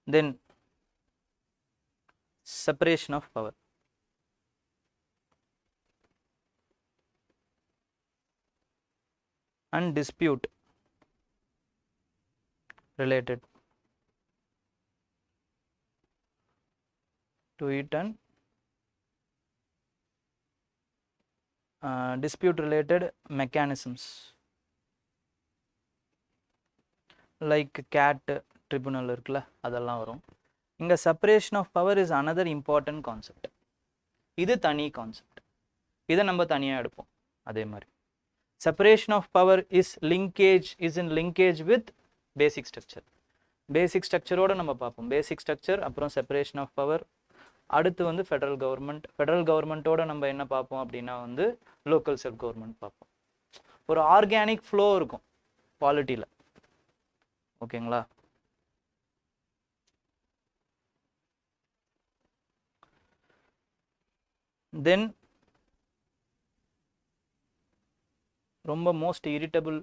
A: Then separation of power. And dispute related to it, and dispute related mechanisms like CAT tribunal இருக்குல்ல, அதெல்லாம் வரும். இங்கே separation of power is another important concept. இது தனி கான்செப்ட், இதை நம்ம தனியாக எடுப்போம். அதே மாதிரி separation of power is in linkage with basic structure. basic structure ஓட நம்ம பார்ப்போம். basic structure அப்புறம் separation of power. அடுத்து வந்து federal government ஓட நம்ம என்ன பார்ப்போம் அப்படின்னா வந்து local self government பார்ப்போம். ஒரு ஆர்கானிக் ஃப்ளோ இருக்கும் பாலிட்டியில். ஓகேங்களா? தென் ரொம்ப most irritable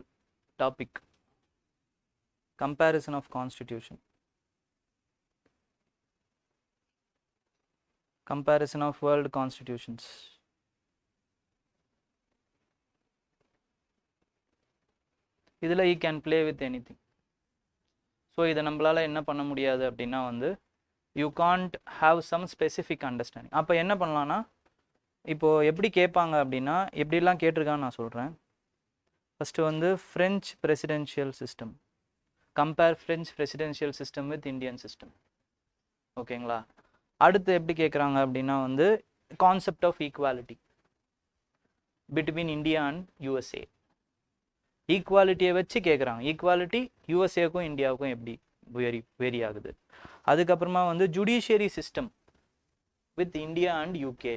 A: topic, comparison of constitution. comparison of world constitutions. இதில் he can play with anything. So இதை நம்மளால் என்ன பண்ண முடியாது அப்படின்னா வந்து you can't have some specific understanding. அப்போ என்ன பண்ணலான்னா, இப்போது எப்படி கேட்பாங்க அப்படின்னா, எப்படிலாம் கேட்டிருக்கான்னு நான் சொல்கிறேன். ஃபஸ்ட்டு வந்து French presidential system, compare French presidential system with Indian system. ஓகேங்களா? அடுத்து எப்படி கேட்குறாங்க அப்படின்னா வந்து concept of equality between India and USA. ஈக்குவாலிட்டியை வச்சு கேட்குறாங்க. ஈக்குவாலிட்டி யூஎஸ்ஏக்கும் இந்தியாவுக்கும் எப்படி வேரி ஆகுது. அதுக்கப்புறமா வந்து judiciary system with India and UK.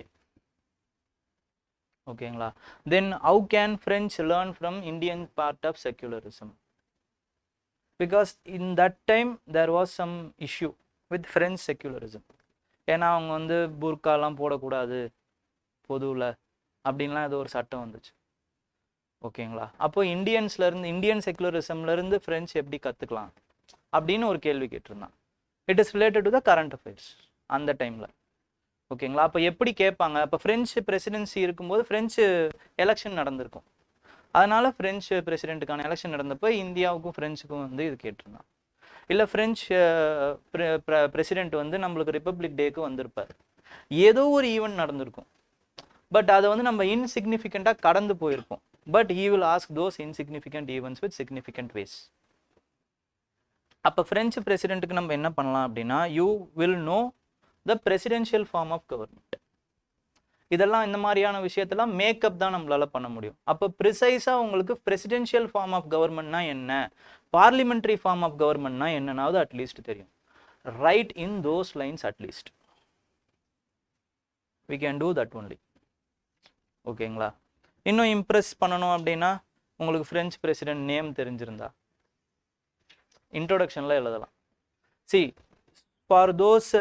A: ஓகேங்களா? Then how can French learn from Indian part of secularism, because in that time there was some issue with French secularism. ஏன்னா அவங்க வந்து புர்காலாம் போடக்கூடாது பொதுவில் அப்படின்லாம் ஏதோ ஒரு சட்டம் வந்துச்சு. ஓகேங்களா? அப்போ இந்தியன் செக்குலரிசம்லேருந்து ஃப்ரெஞ்ச் எப்படி கற்றுக்கலாம் அப்படின்னு ஒரு கேள்வி கேட்டிருந்தான். It is related to the current affairs அந்த டைமில். ஓகேங்களா? அப்போ எப்படி கேட்பாங்க? அப்போ ஃப்ரெஞ்சு பிரசிடென்சி இருக்கும்போது ஃப்ரெஞ்சு எலெக்ஷன் நடந்திருக்கும். அதனால ஃப்ரெஞ்சு பிரசிடென்ட்டுக்கான எலெக்ஷன் நடந்தப்போ இந்தியாவுக்கும் ஃப்ரெஞ்சுக்கும் வந்து இது கேட்டிருந்தான். இல்லை ஃப்ரெஞ்சு பிரசிடென்ட் வந்து நம்மளுக்கு ரிப்பப்ளிக் டேக்கு வந்திருப்பார். ஏதோ ஒரு ஈவெண்ட் நடந்திருக்கும். பட் அதை வந்து நம்ம இன்சிக்னிஃபிகண்ட்டாக கடந்து போயிருப்போம். But he will ask those insignificant events with significant ways. அப்போ ஃப்ரெஞ்சு பிரசிடென்ட்டுக்கு நம்ம என்ன பண்ணலாம் அப்படின்னா, you will know the presidential form of government. இதெல்லாம் இந்த மாதிரியான விஷயத்தெல்லாம் மேக்கப் தான் நம்மளால பண்ண முடியும். அப்போ ப்ரிசைஸாக உங்களுக்கு பிரசிடென்ஷியல் ஃபார்ம் ஆஃப் கவர்மெண்ட்னா என்ன, பார்லிமெண்ட்ரி ஃபார்ம் ஆஃப் கவர்மெண்ட்னா என்னன்னாவது அட்லீஸ்ட் தெரியும். Right in those lines at least. we can do that only. ஓகேங்களா? இன்னும் இம்ப்ரெஸ் பண்ணணும் அப்படின்னா உங்களுக்கு ஃப்ரெஞ்ச் பிரசிடென்ட் நேம் தெரிஞ்சிருந்தா இன்ட்ரோடக்ஷனில் எழுதலாம். சி ஃபார் தோஸ்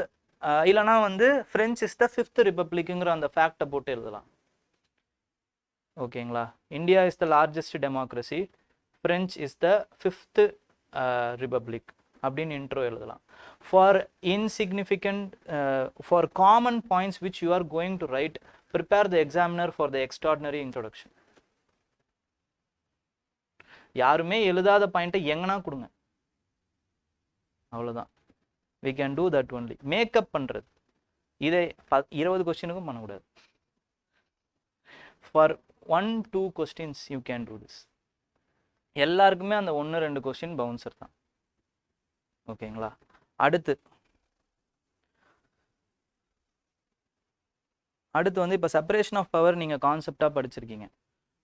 A: இல்லைனா வந்து ஃப்ரெஞ்ச் இஸ் த 5th ரிப்பப்ளிக்குங்கிற அந்த ஃபேக்டை போட்டு எழுதலாம். ஓகேங்களா? India is the largest democracy, French is the 5th republic அப்படின்னு இன்ட்ரோ எழுதலாம். For insignificant for common points which you are going to right, prepare the examiner for the extraordinary introduction. யாருமே எழுதாத பாயிண்ட்டை எங்கன்னா கொடுங்க, அவ்வளோதான். we can do that only. Makeup பண்ணுறது இதை 20 கொஸ்டினுக்கும் பண்ணக்கூடாது. For 1-2 questions you can do this. எல்லாருக்குமே அந்த 1-2 கொஸ்டின் பவுன்சர் தான். ஓகேங்களா? அடுத்து வந்து இப்போ செப்பரேஷன் ஆஃப் பவர் நீங்கள் கான்செப்டாக படிச்சிருக்கீங்க.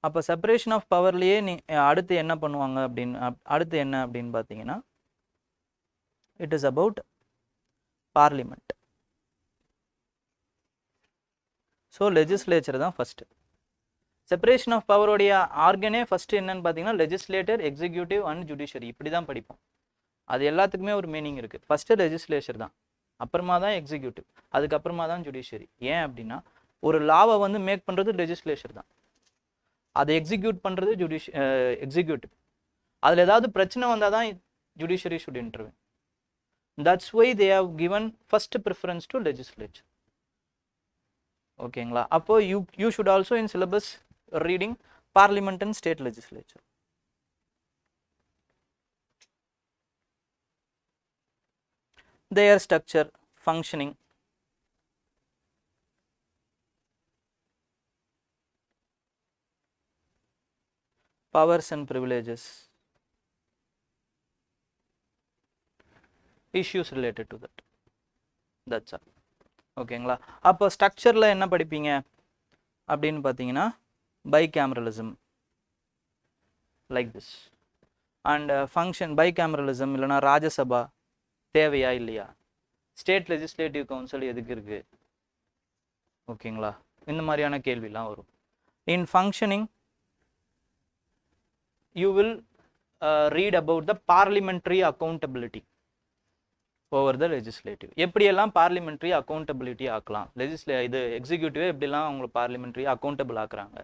A: அப்போ செப்பரேஷன் ஆஃப் பவர்லேயே அடுத்து என்ன பண்ணுவாங்க அடுத்து என்ன அப்படின்னு பார்த்தீங்கன்னா, it is about parliament. So legislature தான் ஃபஸ்ட்டு. செப்பரேஷன் ஆஃப் பவருடைய ஆர்கனே ஃபஸ்ட்டு என்னன்னு பார்த்தீங்கன்னா லெஜிஸ்லேட்டர், எக்ஸிக்யூட்டிவ் அண்ட் ஜுடிஷியரி, இப்படி தான் படிப்போம். அது எல்லாத்துக்குமே ஒரு மீனிங் இருக்குது. ஃபஸ்ட்டு லெஜிஸ்லேச்சர் தான், அப்புறமா தான் எக்ஸிக்யூட்டிவ், அதுக்கப்புறமா தான் ஜுடிஷியரி. ஏன் அப்படின்னா ஒரு லாவை வந்து மேக் பண்ணுறது லெஜிஸ்லேச்சர் தான், அதை எக்ஸிக்யூட் பண்ணுறது எக்ஸிக்யூட்டிவ். அதில் ஏதாவது பிரச்சனை வந்தால் தான் judiciary should intervene. That's why they have given first preference to legislature. ஓகேங்களா? அப்போ you should also in syllabus reading parliament and state legislature. their structure, functioning, powers and privileges, issues related to that. That's all. ஓகேங்களா? அப்போ ஸ்ட்ரக்சரில் என்ன படிப்பீங்க அப்படின்னு பார்த்தீங்கன்னா பைகேமரலிசம் லைக் திஸ், அண்ட் ஃபங்க்ஷன் பைகேமரலிசம் இல்லைனா ராஜ்யசபா தேவையா இல்லையா, ஸ்டேட் லெஜிஸ்லேட்டிவ் கவுன்சில் எதுக்கு இருக்குது, ஓகேங்களா? இந்த மாதிரியான கேள்விலாம் வரும். இன் functioning you will read about the parliamentary accountability over the legislative. எப்படியெல்லாம் parliamentary accountability ஆக்கலாம், இது எக்ஸிக்யூட்டிவ் எப்படிலாம் அவங்க parliamentary accountable ஆக்குறாங்க.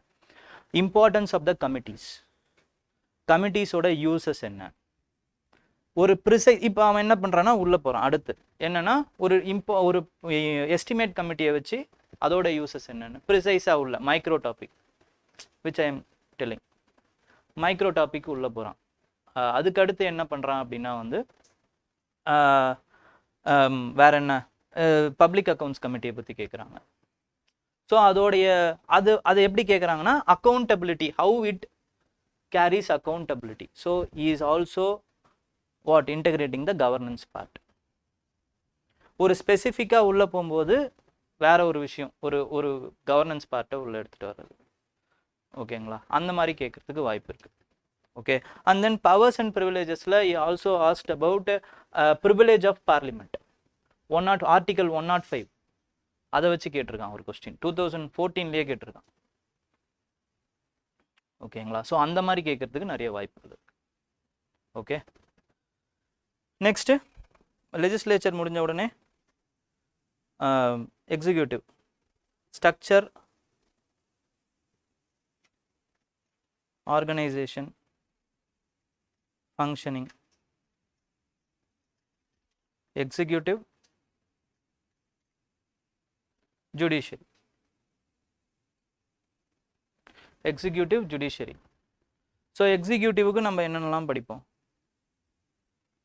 A: importance of the committees, கமிட்டிஸோட யூசஸ் என்ன, ஒரு இப்போ அவன் என்ன பண்ணுறான்னா உள்ளே போகிறான். அடுத்து என்னன்னா ஒரு எஸ்டிமேட் கமிட்டியை வச்சு அதோட யூசஸ் என்னென்னு ப்ரிசைஸாக உள்ள micro topic which I am telling, micro topic உள்ளே போகிறான். அதுக்கடுத்து என்ன பண்ணுறான் அப்படின்னா வந்து வேற என்ன பப்ளிக் அக்கௌண்ட்ஸ் கமிட்டியை பற்றி கேட்குறாங்க. ஸோ அதோடைய அது எப்படி கேட்குறாங்கன்னா accountability, how it carries accountability. So is also what integrating the governance part. ஒரு ஸ்பெசிஃபிக்காக உள்ளே போகும்போது வேற ஒரு விஷயம், ஒரு கவர்னன்ஸ் பார்ட்டை உள்ளே எடுத்துகிட்டு வர்றது. ஓகேங்களா? அந்த மாதிரி கேட்குறதுக்கு வாய்ப்பு இருக்குது. Okay, and then powers and ப்ரிவிலேஜஸில் also asked about privilege of parliament. Article 105 அதை வச்சு கேட்டிருக்கான் ஒரு கொஸ்டின், 2014 கேட்டிருக்கான். ஓகேங்களா? ஸோ அந்த மாதிரி கேட்கறதுக்கு நிறைய வாய்ப்புகள் இருக்கு. ஓகே, நெக்ஸ்ட்டு லெஜிஸ்லேச்சர் முடிஞ்ச உடனே executive structure, organization, functioning, executive, judiciary. Executive, judiciary. So எக்ஸிக்யூட்டிவ்க்கு நம்ம என்னென்னலாம் படிப்போம்.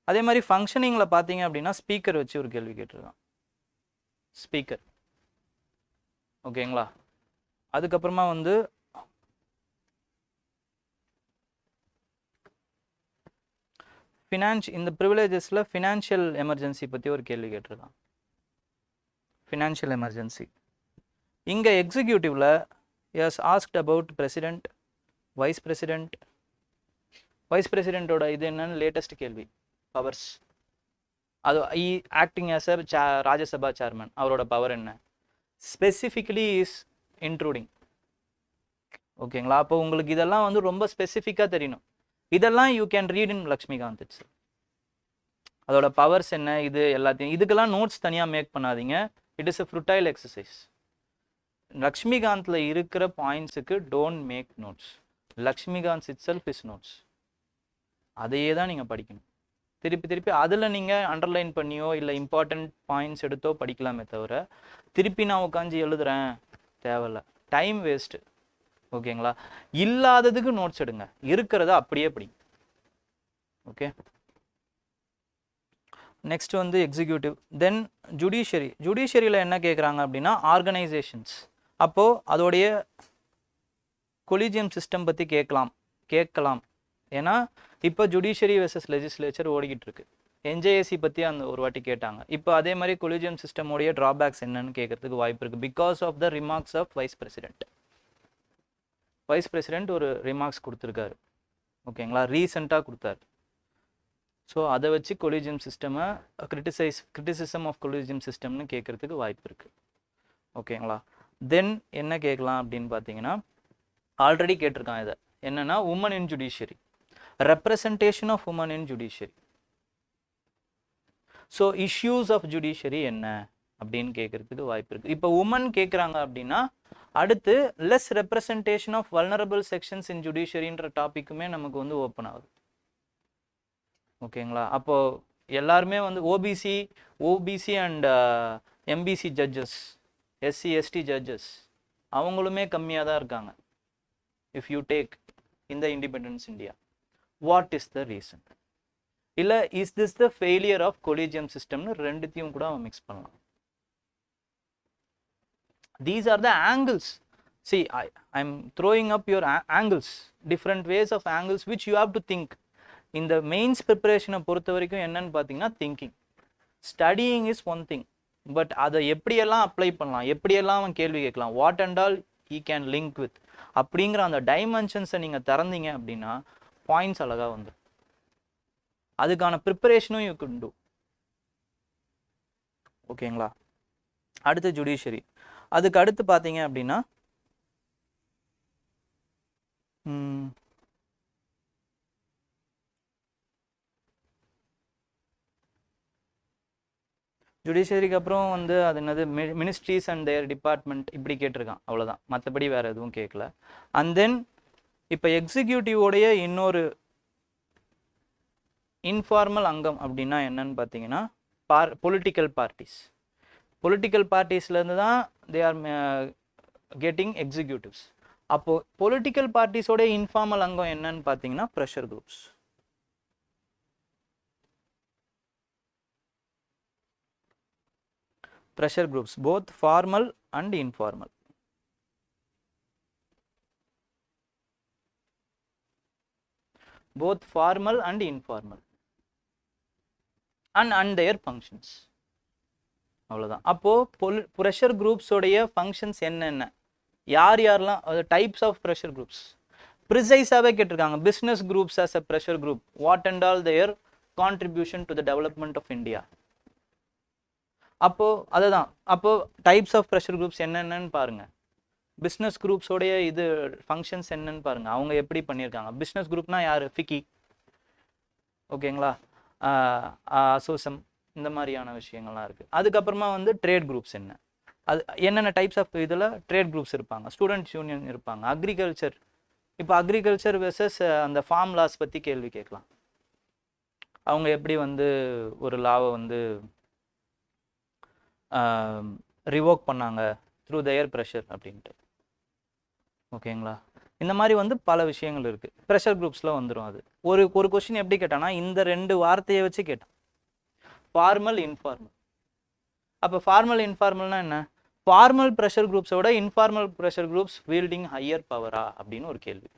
A: அதே மாதிரி ஃபங்க்ஷனிங்கில் பார்த்தீங்க அப்படின்னா ஸ்பீக்கர் வச்சு ஒரு கேள்வி கேட்டிருக்கான். ஸ்பீக்கர் ஓகேங்களா. அதுக்கப்புறமா வந்து இந்த ப்ரிவிலேஜஸில் ஃபினான்ஷியல் எமர்ஜென்சி பற்றி ஒரு கேள்வி கேட்டிருக்கான். Financial emergency. இங்கே எக்ஸிக்யூட்டிவில் is asked about president, vice president. Vice பிரசிடெண்ட்டோட இது என்னன்னு லேட்டஸ்ட் கேள்வி. பவர்ஸ், அது acting as a Rajya Sabha chairman, அவரோட பவர் என்ன. Specifically is intruding. ஓகேங்களா. அப்போ உங்களுக்கு இதெல்லாம் வந்து ரொம்ப ஸ்பெசிஃபிக்காக தெரியணும். இதெல்லாம் you can read in Laxmikanth it's. அதோட பவர்ஸ் என்ன, இது எல்லாத்தையும். இதுக்கெல்லாம் நோட்ஸ் தனியாக மேக் பண்ணாதீங்க. It is a futile exercise. லக்ஷ்மிகாந்தில் இருக்கிற பாயிண்ட்ஸுக்கு don't make notes. Laxmikanth it self is notes. அதையே தான் நீங்கள் படிக்கணும். திருப்பி திருப்பி அதில் நீங்கள் அண்டர்லைன் பண்ணியோ இல்லை இம்பார்ட்டண்ட் பாயிண்ட்ஸ் எடுத்தோ படிக்கலாமே தவிர திருப்பி நான் உட்காந்து எழுதுறேன் தேவையில்ல, டைம் வேஸ்ட்டு. ஓகேங்களா. இல்லாததுக்கு நோட்ஸ் எடுங்க, இருக்கிறத அப்படியே படிங்க. ஓகே. நெக்ஸ்ட் வந்து எக்ஸிக்யூட்டிவ். தென் ஜுடிஷியரி. ஜுடிஷியரியில் என்ன கேட்குறாங்க அப்படின்னா ஆர்கனைசேஷன்ஸ். அப்போது அதோடைய கொலிஜியம் சிஸ்டம் பற்றி கேட்கலாம். ஏன்னா இப்போ ஜுடிஷியரி வெர்சஸ் லெஜிஸ்லேச்சர் ஓடிக்கிட்டு இருக்கு. என்ஜேஏசி பற்றி அந்த ஒரு வாட்டி கேட்டாங்க. இப்போ அதே மாதிரி கொலிஜியம் சிஸ்டமோடைய ட்ராபேக்ஸ் என்னன்னு கேட்கறதுக்கு வாய்ப்பு இருக்குது. Because of the remarks of vice president. Vice president ஒரு ரிமார்க்ஸ் கொடுத்துருக்காரு. ஓகேங்களா. ரீசெண்டாக கொடுத்தாரு. ஸோ அதை வச்சு கொலிஜியம் சிஸ்டமை கிரிட்டிசிசம் ஆஃப் கொலிஜியம் சிஸ்டம்னு கேட்கறதுக்கு வாய்ப்பு இருக்குது. ஓகேங்களா. தென் என்ன கேட்கலாம் அப்படின்னு பார்த்தீங்கன்னா ஆல்ரெடி கேட்டிருக்கான். இதை என்னன்னா women in judiciary, representation of women in judiciary. So issues of judiciary என்ன அப்படின்னு கேட்கறதுக்கு வாய்ப்பு இருக்குது. இப்போ உமன் கேட்குறாங்க அப்படின்னா அடுத்து less representation of vulnerable sections in ஜுடிஷியரின்ற டாப்பிக்குமே நமக்கு வந்து ஓப்பன் ஆகுது. ஓகேங்களா. அப்போது எல்லாருமே வந்து OBC and MBC judges, SC ST judges அவங்களுமே கம்மியாக தான் இருக்காங்க. இஃப் யூ டேக் இந்த independence India, what is the reason? இல்லை is this the failure of collegium சிஸ்டம்னு ரெண்டுத்தையும் கூட அவன் மிக்ஸ் பண்ணலாம். These are the angles. See, I'm throwing up your angles, different ways of angles which you have to think. In the mains preparation பொறுத்த வரைக்கும் என்னன்னு பார்த்தீங்கன்னா thinking. Studying is one thing, but அதை எப்படியெல்லாம் அப்ளை பண்ணலாம், எப்படியெல்லாம் அவன் கேள்வி கேட்கலாம், what and all he can link with அப்படிங்கிற அந்த டைமென்ஷன்ஸை நீங்கள் திறந்தீங்க அப்படின்னா பாயிண்ட்ஸ் அழகாக வந்துடும். அதுக்கான ப்ரிப்பரேஷனும் யூ குட் டூ. ஓகேங்களா. அடுத்து ஜுடிஷியரி. அதுக்கு அடுத்து பார்த்தீங்க அப்படின்னா ஜுடிஷியரிக்கு அப்புறம் வந்து அது என்னது மினிஸ்ட்ரிஸ் அண்ட் தேர் டிபார்ட்மெண்ட் இப்படி கேட்டிருக்கான். அவ்வளோதான், மற்றபடி வேறு எதுவும் கேட்கல. அண்ட் தென் இப்போ எக்ஸிக்யூட்டிவோடைய இன்னொரு இன்ஃபார்மல் அங்கம் அப்படின்னா என்னன்னு பார்த்தீங்கன்னா பொலிட்டிக்கல் பார்ட்டிஸ். பொலிட்டிக்கல் பார்ட்டிஸ்லேருந்து தான் தே ஆர் கெட்டிங் எக்ஸிக்யூட்டிவ்ஸ். அப்போது பொலிட்டிக்கல் பார்ட்டிஸோட இன்ஃபார்மல் அங்கம் என்னன்னு பார்த்தீங்கன்னா pressure groups. Pressure groups, both formal and informal. Both formal and informal. And their functions. அவ்வளோதான். அப்போது ப்ரெஷர் குரூப்ஸோடைய ஃபங்க்ஷன்ஸ் என்னென்ன, யாரெல்லாம் டைப்ஸ் ஆஃப் ப்ரெஷர் குரூப்ஸ் ப்ரிசைஸாகவே கேட்டிருக்காங்க. Business groups as a pressure group, what and all their contribution to the development of India. அப்போது அதுதான். அப்போது டைப்ஸ் ஆஃப் ப்ரெஷர் குரூப்ஸ் என்னென்னு பாருங்கள். பிஸ்னஸ் குரூப்ஸோடைய இது ஃபங்க்ஷன்ஸ் என்னன்னு பாருங்கள், அவங்க எப்படி பண்ணியிருக்காங்க. பிஸ்னஸ் குரூப்னா யார்? ஃபிக்கி, ஓகேங்களா, அசோசம், இந்த மாதிரியான விஷயங்கள்லாம் இருக்குது. அதுக்கப்புறமா வந்து ட்ரேட் குரூப்ஸ் என்ன, அது என்னென்ன டைப்ஸ் ஆஃப் இதில் ட்ரேட் குரூப்ஸ் இருப்பாங்க. ஸ்டூடெண்ட்ஸ் யூனியன் இருப்பாங்க, அக்ரிகல்ச்சர் இப்போ அக்ரிகல்ச்சர் வெர்சஸ் அந்த ஃபார்ம் லாஸ் பற்றி கேள்வி கேட்கலாம். அவங்க எப்படி வந்து ஒரு லாவை வந்து ரிவோக் பண்ணாங்க த்ரூ தயர் ப்ரெஷர் அப்படின்ட்டு. ஓகேங்களா? இந்த மாதிரி வந்து பல விஷயங்கள் இருக்குது. ப்ரெஷர் குரூப்ஸில் வந்துடும். அது ஒரு ஒரு கொஸ்டின் எப்படி கேட்டான்னா இந்த 2 வார்த்தையை வச்சு கேட்டான், ஃபார்மல் இன்ஃபார்மல். அப்போ ஃபார்மல் இன்ஃபார்மல்னா என்ன? ஃபார்மல் ப்ரெஷர் குரூப்ஸோட informal pressure groups wielding higher பவரா அப்படின்னு ஒரு கேள்வி.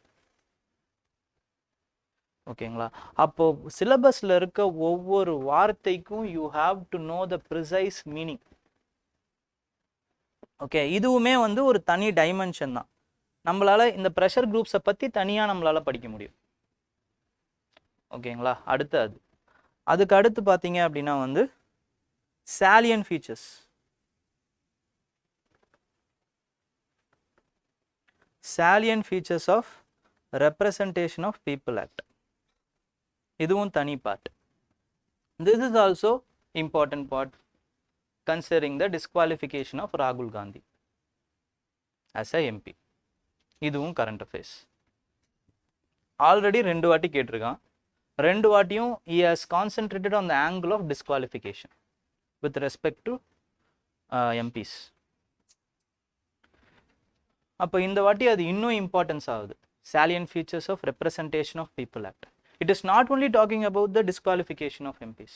A: ஓகேங்களா? அப்போ சிலபஸில் இருக்க ஒவ்வொரு வார்த்தைக்கும் you have to know the precise meaning. Okay, இதுவுமே வந்து ஒரு தனி டைமென்ஷன் தான். நம்மளால இந்த ப்ரெஷர் குரூப்ஸை பற்றி தனியாக நம்மளால படிக்க முடியும். ஓகேங்களா? அதுக்கு அடுத்து பார்த்தீங்க அப்படின்னா வந்து salient features. Salient features of representation of people act. இதுவும் தனி part. This is also important part considering the disqualification of Rahul Gandhi as a MP. இதுவும் current affairs. ஆல்ரெடி 2 வாட்டி கேட்டிருக்கான். 2 வாட்டியும் he has concentrated on the angle of disqualification with respect to MPs. அப்போ இந்த வாட்டி அது இன்னும் இம்பார்ட்டன்ஸ் ஆகுது. salient features of representation of people act. It is not only talking about the disqualification of MPs.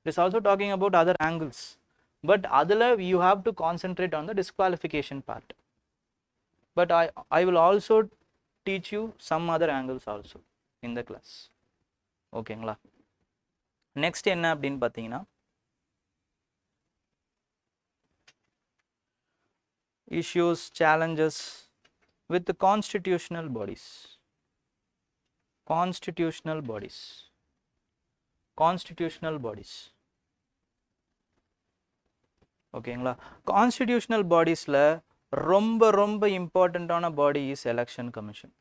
A: It is also talking about other angles. But adula you have to concentrate on the disqualification part. But I will also teach you some other angles also in the class. ஓகேங்களா? நெக்ஸ்ட் என்ன அப்படின்னு பார்த்தீங்கன்னா issues, challenges with the constitutional bodies. Constitutional bodies. ஓகேங்களா? கான்ஸ்டிடியூஷனல் பாடிஸில் ரொம்ப இம்பார்ட்டண்ட்டான body is election commission.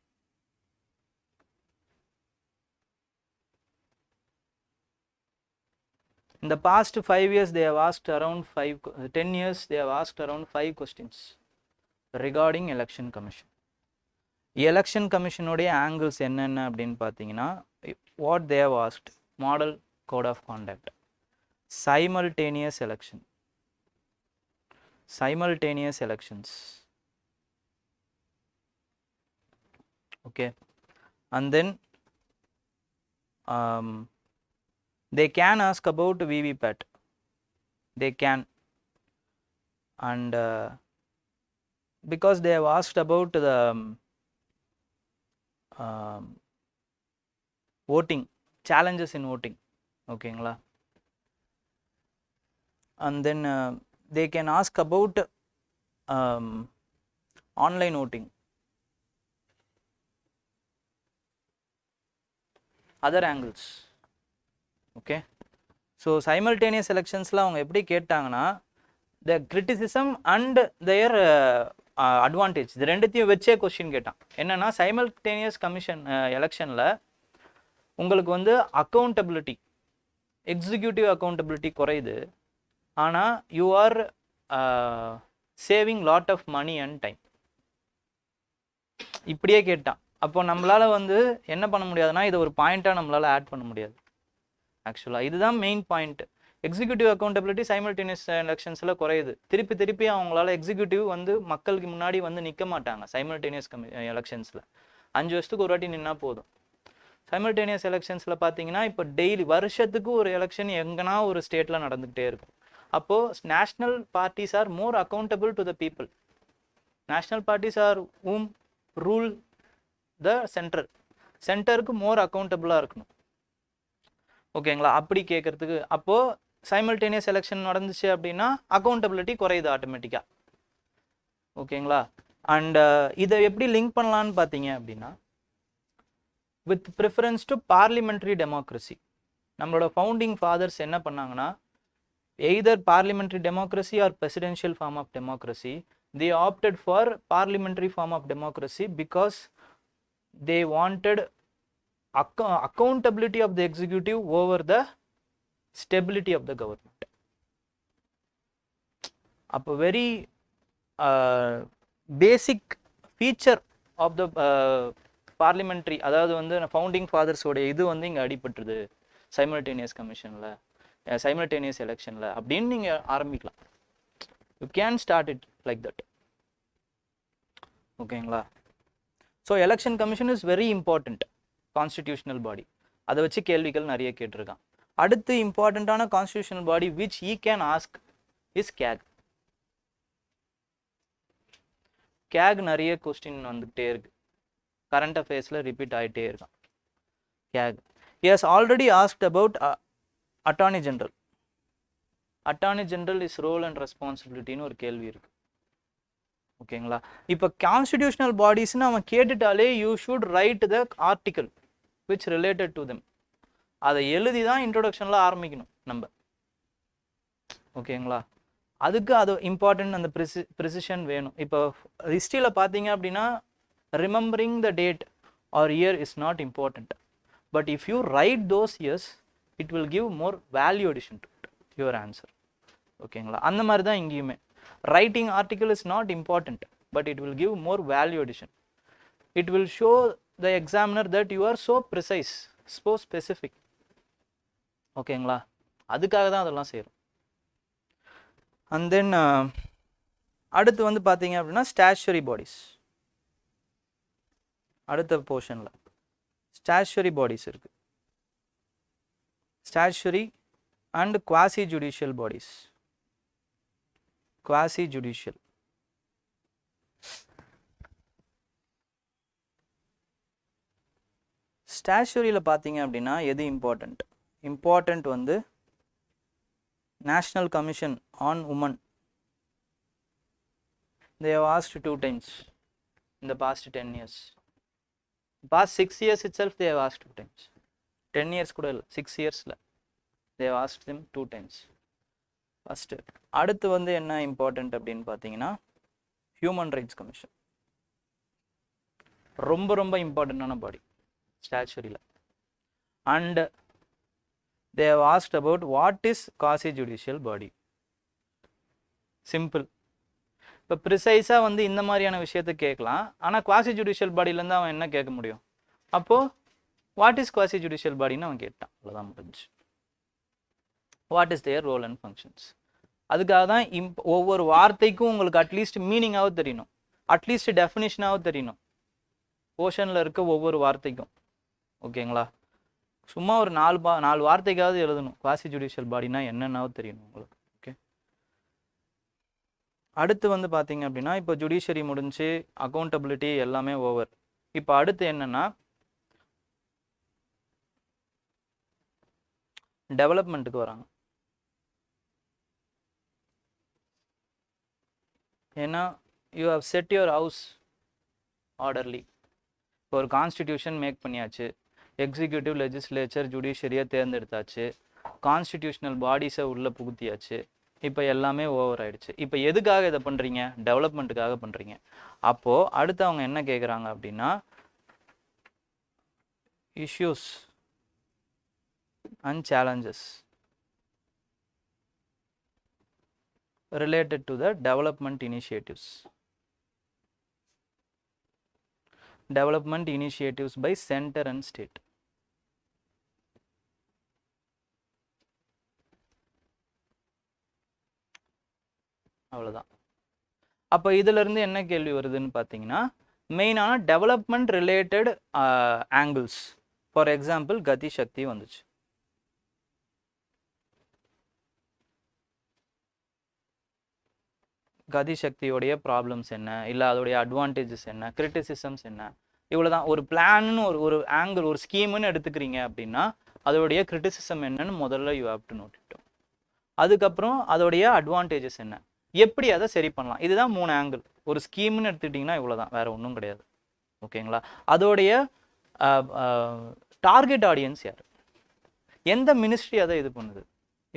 A: In the past 5 years they have asked around 10 years they have asked around 5 questions regarding election commission. Election commission உடைய angles என்னென்ன அப்படின்னு பார்த்தீங்கன்னா what they have asked: model code of conduct, simultaneous elections, okay, and then they can ask about VVPAT. They can, and because they have asked about the voting, challenges in voting, ஓகேங்களா? And then they can ask about online voting, other angles. Okay, so simultaneous எலெக்ஷன்ஸில் அவங்க எப்படி கேட்டாங்கன்னா the criticism and their advantage, இது ரெண்டுத்தையும் வச்சே கொஸ்டின் கேட்டான். என்னென்னா சைமல்டேனியஸ் கமிஷன் எலெக்ஷனில் உங்களுக்கு வந்து அக்கௌண்டபிலிட்டி, எக்ஸிக்யூட்டிவ் அக்கௌண்டபிலிட்டி குறையுது, ஆனால் you are saving lot of money and time. இப்படியே கேட்டான். அப்போ நம்மளால் வந்து என்ன பண்ண முடியாதுன்னா இதை ஒரு பாயிண்ட்டாக நம்மளால் ஆட் பண்ண முடியாது. ஆக்சுவலாக இதுதான் main point. Executive accountability simultaneous எலெக்ஷன்ஸில் குறையுது. திருப்பி அவங்களால எக்ஸிக்யூட்டிவ் வந்து மக்களுக்கு முன்னாடி வந்து நிற்க மாட்டாங்க சைமல்டேனியஸ் எலெக்ஷன்ஸில். 5 வருஷத்துக்கு ஒரு வாட்டி நின்னா போதும். சைமல்டேனியஸ் எலெக்ஷன்ஸில் பார்த்தீங்கன்னா இப்போ டெய்லி வருஷத்துக்கு ஒரு எலெக்ஷன் எங்கன்னா ஒரு ஸ்டேட்டில் நடந்துக்கிட்டே இருக்கும். அப்போது national parties R more accountable to the people. National parties R whom rule the சென்டருக்கு மோர் அக்கௌண்டபிளாக இருக்கணும். ஓகேங்களா? அப்படி கேட்குறதுக்கு அப்போது சைமல்டேனியஸ் எலெக்ஷன் நடந்துச்சு அப்படின்னா அக்கௌண்டபிலிட்டி குறையுது ஆட்டோமேட்டிக்காக. ஓகேங்களா? அண்ட் இதை எப்படி லிங்க் பண்ணலான்னு பார்த்தீங்க அப்படின்னா with preference to parliamentary democracy. நம்மளோட ஃபவுண்டிங் ஃபாதர்ஸ் என்ன பண்ணாங்கன்னா either parliamentary democracy or presidential form of democracy. they opted for parliamentary form of democracy because they wanted accountability of the executive over the stability of the government. A very basic feature of the parliamentary அதாவது வந்து ஃபவுண்டிங் ஃபாதர்ஸோடைய இது வந்து இங்கே அடிபட்டுருது சைமல்டேனியஸ் கமிஷனில் சைமல்டேனியஸ் எலெக்ஷனில் அப்படின்னு நீங்கள் ஆரம்பிக்கலாம். You can start it like that. ஓகேங்களா? So election commission is very important constitutional body. அதை வச்சு கேள்விகள் நிறைய கேட்டிருக்கான். அடுத்து இம்பார்ட்டண்ட்டான constitutional body which he can ask is CAG. CAG நிறைய கொஸ்டின் வந்துகிட்டே இருக்கு, கரண்ட் அஃபேர்ஸில் ரிப்பீட் ஆகிட்டே இருக்கான் CAG. He has already asked about attorney general. Attorney general is role and ரெஸ்பான்சிபிலிட்டின்னு ஒரு கேள்வி இருக்கு. ஓகேங்களா? இப்போ கான்ஸ்டிடியூஷனல் பாடிஸ்ன்னு அவன் கேட்டுட்டாலே you should right the article which related to them. அதை எழுதி தான் இன்ட்ரோடக்ஷனில் ஆரம்பிக்கணும் நம்ம. ஓகேங்களா? அதுக்கு அது இம்பார்ட்டன்ட், அந்த ப்ரிசிஷன் வேணும். இப்போ ஹிஸ்ட்ரியில் பார்த்தீங்க அப்படின்னா remembering the date or year is not important, but if you write those years it will give more value addition to your answer. ஓகேங்களா? அந்த மாதிரி தான் இங்கேயுமே writing article is not important, but it will give more value addition. It will show the examiner that you are so precise, so specific. ஓகேங்களா? அதுக்காக தான் அதெல்லாம் செய்கிறோம். அண்ட் தென் அடுத்து வந்து பார்த்தீங்க அப்படின்னா ஸ்டாச்சுரி பாடிஸ். அடுத்த போர்ஷனில் ஸ்டாச்சுரி பாடிஸ் இருக்கு. Statutory and quasi judicial bodies. Quasi judicial ஸ்டாச்சுரியில் பார்த்தீங்க அப்படின்னா எது இம்பார்ட்டண்ட் வந்து national commission on women. they have asked 2 times in the past 10 years. past 6 years itself they have asked 2 times. 10 years கூட இல்லை, 6 yearsல they have asked them 2 times. First. அடுத்து வந்து என்ன இம்பார்ட்டண்ட் அப்படின்னு பார்த்தீங்கன்னா ஹியூமன் ரைட்ஸ் கமிஷன். ரொம்ப ரொம்ப இம்பார்ட்டண்ட்டான பாடி ஸ்டாச்சுரியில். And they have asked about what is quasi judicial body. Simple. இப்போ ப்ரிசைஸாக வந்து இந்த மாதிரியான விஷயத்தை கேட்கலாம், ஆனால் குவாசி ஜுடிஷியல் பாடியிலேருந்து அவன் என்ன கேட்க முடியும்? அப்போது வாட் இஸ் குவாசி ஜுடிஷியல் பாடின்னு அவன் கேட்டான், அவ்வளோதான் முடிஞ்சு. What is their role and functions. அதுக்காக தான் ஒவ்வொரு வார்த்தைக்கும் உங்களுக்கு அட்லீஸ்ட் மீனிங்காவது தெரியணும், அட்லீஸ்ட் டெஃபினிஷனாவது தெரியணும் போர்ஷனில் இருக்க ஒவ்வொரு வார்த்தைக்கும். ஓகேங்களா? சும்மா ஒரு 4 வார்த்தைக்காவது எழுதணும். குவாசி ஜுடிஷியல் பாடினா என்னென்னாவது தெரியணும் உங்களுக்கு. ஓகே. அடுத்து வந்து பார்த்தீங்க அப்படின்னா இப்போ ஜுடிஷியரி முடிஞ்சு அக்கௌண்டபிலிட்டி எல்லாமே ஓவர். இப்போ அடுத்து என்னன்னா டெவலப்மெண்ட்டுக்கு வராங்க. ஏன்னா you have set your house orderly. இப்போ ஒரு கான்ஸ்டிடியூஷன் மேக் பண்ணியாச்சு, எக்ஸிக்யூட்டிவ் லெஜிஸ்லேச்சர் ஜுடிஷியரியை தேர்ந்தெடுத்தாச்சு, கான்ஸ்டிடியூஷனல் பாடிஸை உள்ளே புகுத்தியாச்சு, இப்போ எல்லாமே ஓவர் ஆயிடுச்சு. இப்போ எதுக்காக இதை பண்ணுறீங்க? டெவலப்மெண்ட்டுக்காக பண்ணுறீங்க. அப்போது அடுத்து அவங்க என்ன கேட்குறாங்க அப்படின்னா issues and challenges related to the development initiatives. Development initiatives by center and state. அவ்வளோதான். அப்போ இதிலிருந்து என்ன கேள்வி வருதுன்னு பார்த்தீங்கன்னா மெயினான development related angles. For example கதி சக்தி வந்துச்சு. கதி சக்தியோடைய ப்ராப்ளம்ஸ் என்ன, இல்லை அதோடைய அட்வான்டேஜஸ் என்ன, கிரிட்டிசிசம்ஸ் என்ன, இவ்வளோ தான். ஒரு பிளான்னு ஒரு ஆங்கிள், ஒரு ஸ்கீமுன்னு எடுத்துக்கிறீங்க அப்படின்னா அதோடைய கிரிட்டிசிசம் என்னன்னு முதல்ல you have to note it. அதுக்கப்புறம் அதோடைய அட்வான்டேஜஸ் என்ன, எப்படி அதை சரி பண்ணலாம். இதுதான் 3 ஆங்கிள். ஒரு ஸ்கீம்னு எடுத்துக்கிட்டிங்கன்னா இவ்வளோ தான், வேறு ஒன்றும் கிடையாது. ஓகேங்களா? அதோடைய டார்கெட் ஆடியன்ஸ் யார், எந்த மினிஸ்ட்ரி அதை இது பண்ணுது,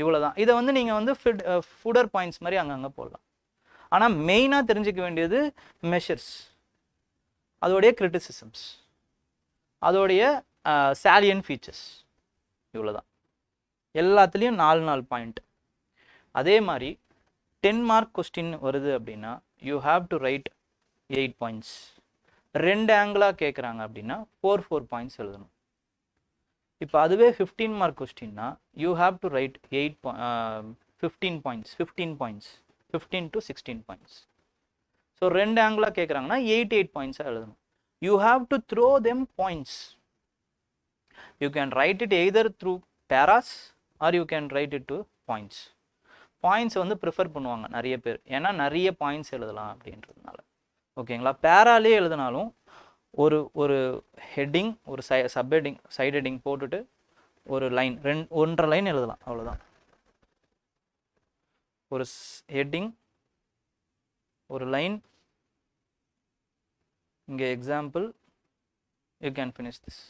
A: இவ்வளோ தான். இதை வந்து நீங்கள் வந்து ஃபுடர் பாயிண்ட்ஸ் மாதிரி அங்கங்கே போடலாம். ஆனால் மெயினாக தெரிஞ்சுக்க வேண்டியது மெஷர்ஸ், அதோடைய கிரிட்டிசிசம்ஸ், அதோடைய சாலியன் ஃபீச்சர்ஸ், இவ்வளோ தான். எல்லாத்துலேயும் 4 பாயிண்ட். அதே மாதிரி 10 மார்க் கொஸ்டின் வருது அப்படின்னா you have to write 8 points. 2 ஆங்கிளாக கேட்குறாங்க அப்படின்னா 4 பாயிண்ட்ஸ் எழுதணும். இப்போ அதுவே 15 மார்க் கொஸ்டின்னா you have to write 15 points 15 to 16 points. So 2 ஆங்கிளாக கேட்குறாங்கன்னா 8 பாயிண்ட்ஸாக எழுதணும். You have to throw them points. You can write it either through paras or you can write it to points. Points வந்து ப்ரிஃபர் பண்ணுவாங்க நிறைய பேர், ஏன்னா நிறைய பாயிண்ட்ஸ் எழுதலாம் அப்படின்றதுனால. ஓகேங்களா? பேராலே எழுதினாலும் ஒரு ஹெட்டிங், ஒரு சப்ஹெட்டிங், சைட் ஹெட்டிங் போட்டுட்டு ஒரு லைன் 1.5 லைன் எழுதலாம், அவ்வளோதான். ஒரு ஹெட்டிங், ஒரு லைன், இங்கே example, you can finish this.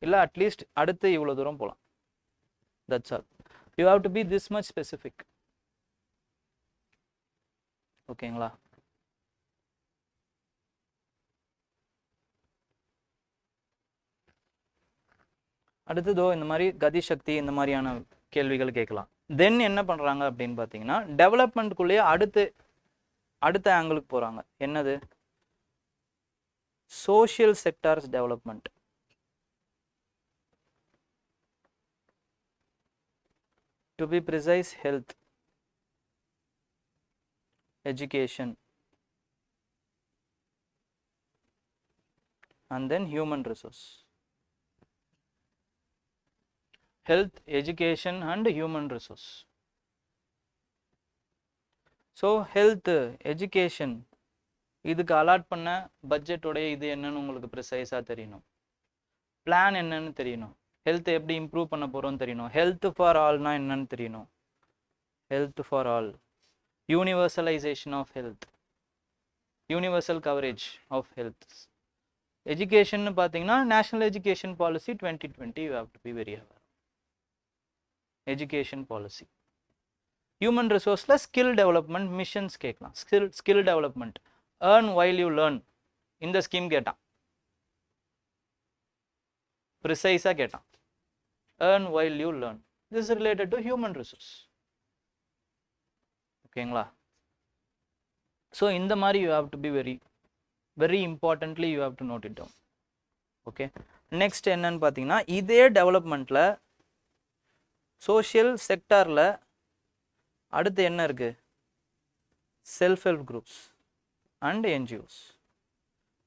A: இல்லை அட்லீஸ்ட் அடுத்து இவ்வளோ தூரம் போகலாம். That's all. You have to be this much specific. ஓகேங்களா? அடுத்ததோ இந்த மாதிரி கதி சக்தி இந்த மாதிரியான கேள்விகள் கேட்கலாம். தென் என்ன பண்ணுறாங்க அப்படின்னு பார்த்தீங்கன்னா டெவலப்மெண்ட்குள்ளேயே அடுத்த ஆங்கிளுக்கு போகிறாங்க. என்னது? Social sectors development. To be precise health, education, and then human resource. Health, education and human resource. So health, education இதுக்கு அலாட் பண்ண பட்ஜெட்டோடைய இது என்னன்னு உங்களுக்கு ப்ரிசைஸாக தெரியணும். பிளான் என்னன்னு தெரியணும். ஹெல்த் எப்படி இம்ப்ரூவ் பண்ண போகிறோம்னு தெரியணும். ஹெல்த் ஃபார் ஆல்னா என்னன்னு தெரியணும். Health for all, universalization of health, universal coverage of health. Education பார்த்தீங்கன்னா national education policy 2020, you have to be very aware. Education policy. Human resource skill development missions கேட்கலாம். skill development, earn while you learn. இந்த ஸ்கீம் கேட்டான், ப்ரிசைஸாக கேட்டான். earn while you learn, this is related to human resource. ஓகேங்களா? ஸோ இந்த மாதிரி you have to be very importantly you have to note it down. Okay, next என்னன்னு பார்த்தீங்கன்னா இதே டெவலப்மெண்ட்டில் சோஷியல் செக்டாரில் அடுத்து என்ன இருக்குது? Self help groups and NGOs.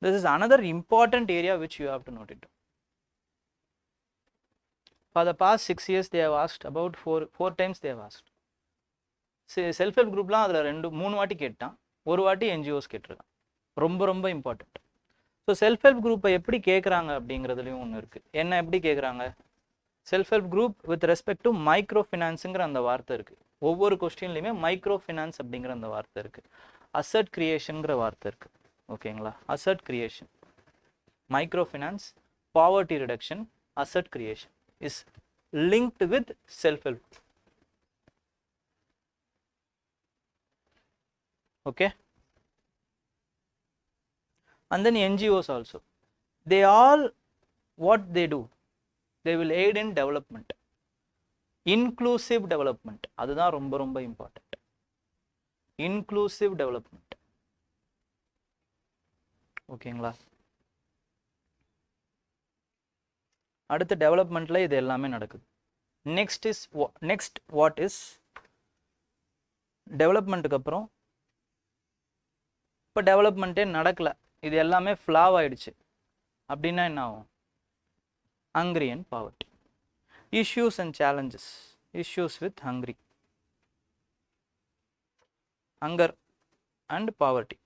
A: This is another important area which you have to note it down. For the past 6 years they have asked about four times they have asked. Self help குரூப்லாம் அதில் 2-3 வாட்டி கேட்டான், ஒரு வாட்டி என்ஜிஓஸ் கேட்டிருக்கான். ரொம்ப இம்பார்ட்டண்ட். ஸோ செல்ஃப் ஹெல்ப் குரூப்பை எப்படி கேட்குறாங்க அப்படிங்கிறதுலையும் ஒன்று இருக்குது. என்ன எப்படி கேட்குறாங்க? Self help group with respect to micro ஃபினான்ஸுங்கிற அந்த வார்த்தை இருக்குது. ஒவ்வொரு கொஸ்டின்லையுமே மைக்ரோ ஃபினான்ஸ் அப்படிங்கிற அந்த வார்த்தை இருக்குது. அசட் கிரியேஷனுங்கிற வார்த்தை இருக்குது. ஓகேங்களா? Asset creation, micro finance, poverty reduction, asset creation is linked with self-help. Okay, and then NGOs also, they all what they do, they will aid in development, inclusive development. அதுதான் ரொம்ப important. inclusive development. ஓகேங்களா? அடுத்த டெவலப்மெண்ட்டில் இது எல்லாமே நடக்குது. நெக்ஸ்ட் வாட் இஸ் டெவலப்மெண்ட்டுக்கு அப்புறம் இப்போ டெவலப்மெண்ட்டே நடக்கலை, இது எல்லாமே ஃப்ளாவ் ஆகிடுச்சு அப்படின்னா என்ன ஆகும்? Hungry and poverty. Issues and challenges. Issues with hunger and poverty.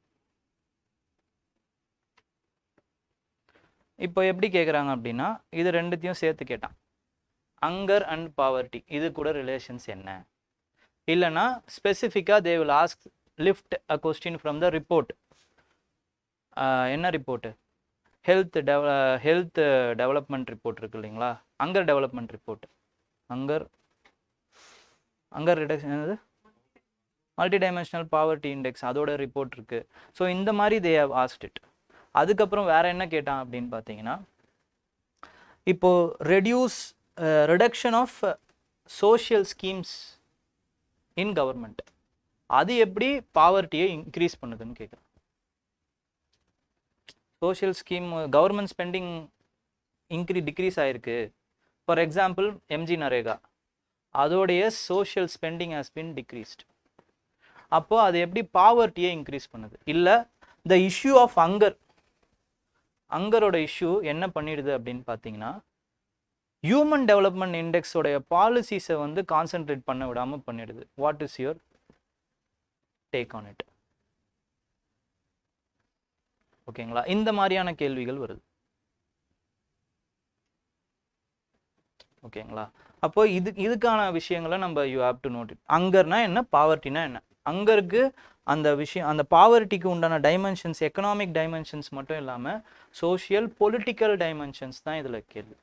A: இப்போ எப்படி கேட்குறாங்க அப்படின்னா இது ரெண்டுத்தையும் சேர்த்து கேட்டான். ஹங்கர் அண்ட் பாவர்ட்டி இது கூட ரிலேஷன்ஸ் என்ன? இல்லைனா ஸ்பெசிஃபிக்காக தே will ask lift a question from the report. என்ன ரிப்போர்ட்டு? ஹெல்த் டெவலப்மெண்ட் ரிப்போர்ட் இருக்குது இல்லைங்களா? Hunger development report. Hunger reduction என்னது? மல்டி டைமென்ஷனல் பாவர்ட்டி இண்டெக்ஸ், அதோட ரிப்போர்ட் இருக்குது. ஸோ இந்த மாதிரி தே ஹவ் ஆஸ்க்ட் இட். அதுக்கப்புறம் வேற என்ன கேட்டான் அப்படின்னு பார்த்தீங்கன்னா இப்போ reduction of social schemes in government, அது எப்படி பாவர்ட்டியை இன்க்ரீஸ் பண்ணுதுன்னு கேட்குறான். Social scheme government spending decrease ஆயிருக்கு. ஃபார் எக்ஸாம்பிள் எம்ஜி நரேகா, அதோடைய social spending has been decreased. அப்போ அது எப்படி பாவர்ட்டியை இன்க்ரீஸ் பண்ணுது? இல்லை த இஷ்யூ ஆஃப் அங்கரோட இஷ்யூ என்ன பண்ணிடுது அப்படின்னு பார்த்தீங்கன்னா, ஹியூமன் டெவலப்மெண்ட் இண்டெக்ஸோடைய பாலிசிஸை வந்து கான்சென்ட்ரேட் பண்ண விடாமல் பண்ணிடுது. What is your take on it? ஓகேங்களா? இந்த மாதிரியான கேள்விகள் வருது. ஓகேங்களா? அப்போ இதுக்கான விஷயங்களை நம்ம you have to note it. அங்கர்னா என்ன, பாவர்ட்டினா என்ன? அங்கருக்கு அந்த விஷயம், அந்த பாவர்ட்டிக்கு உண்டான டைமென்ஷன்ஸ், எக்கனாமிக் டைமென்ஷன்ஸ் மட்டும் இல்லாமல் சோஷியல் பொலிட்டிக்கல் டைமென்ஷன்ஸ் தான் இதில் கேள்வி.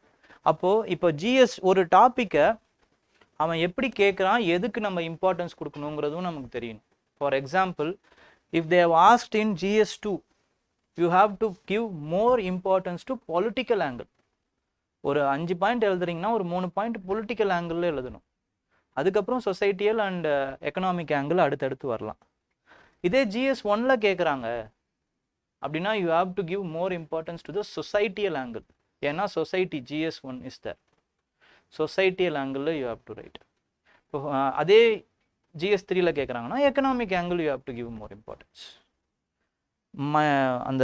A: அப்போது இப்போ ஜிஎஸ் ஒரு டாப்பிக்கை அவன் எப்படி கேட்குறான், எதுக்கு நம்ம இம்பார்ட்டன்ஸ் கொடுக்கணுங்கிறதும் நமக்கு தெரியணும். For example, if they have asked in GS2, you have to give more importance to political angle. ஒரு 5 பாயிண்ட் எழுதுறீங்கன்னா ஒரு 3 பாயிண்ட் பொலிட்டிக்கல் ஆங்கிளில் எழுதணும். அதுக்கப்புறம் சொசைட்டியல் அண்ட் எக்கனாமிக் ஆங்கிள் அடுத்தடுத்து வரலாம். இதே GS1ல கேட்குறாங்க அப்படின்னா you have to give more importance to the societal angle. ஏன்னா society GS1 is the societal ஆங்கிளில் யூ ஹாவ் டு ரைட். இப்போ அதே GS3ல கேட்குறாங்கன்னா economic angle you have to give more importance. அந்த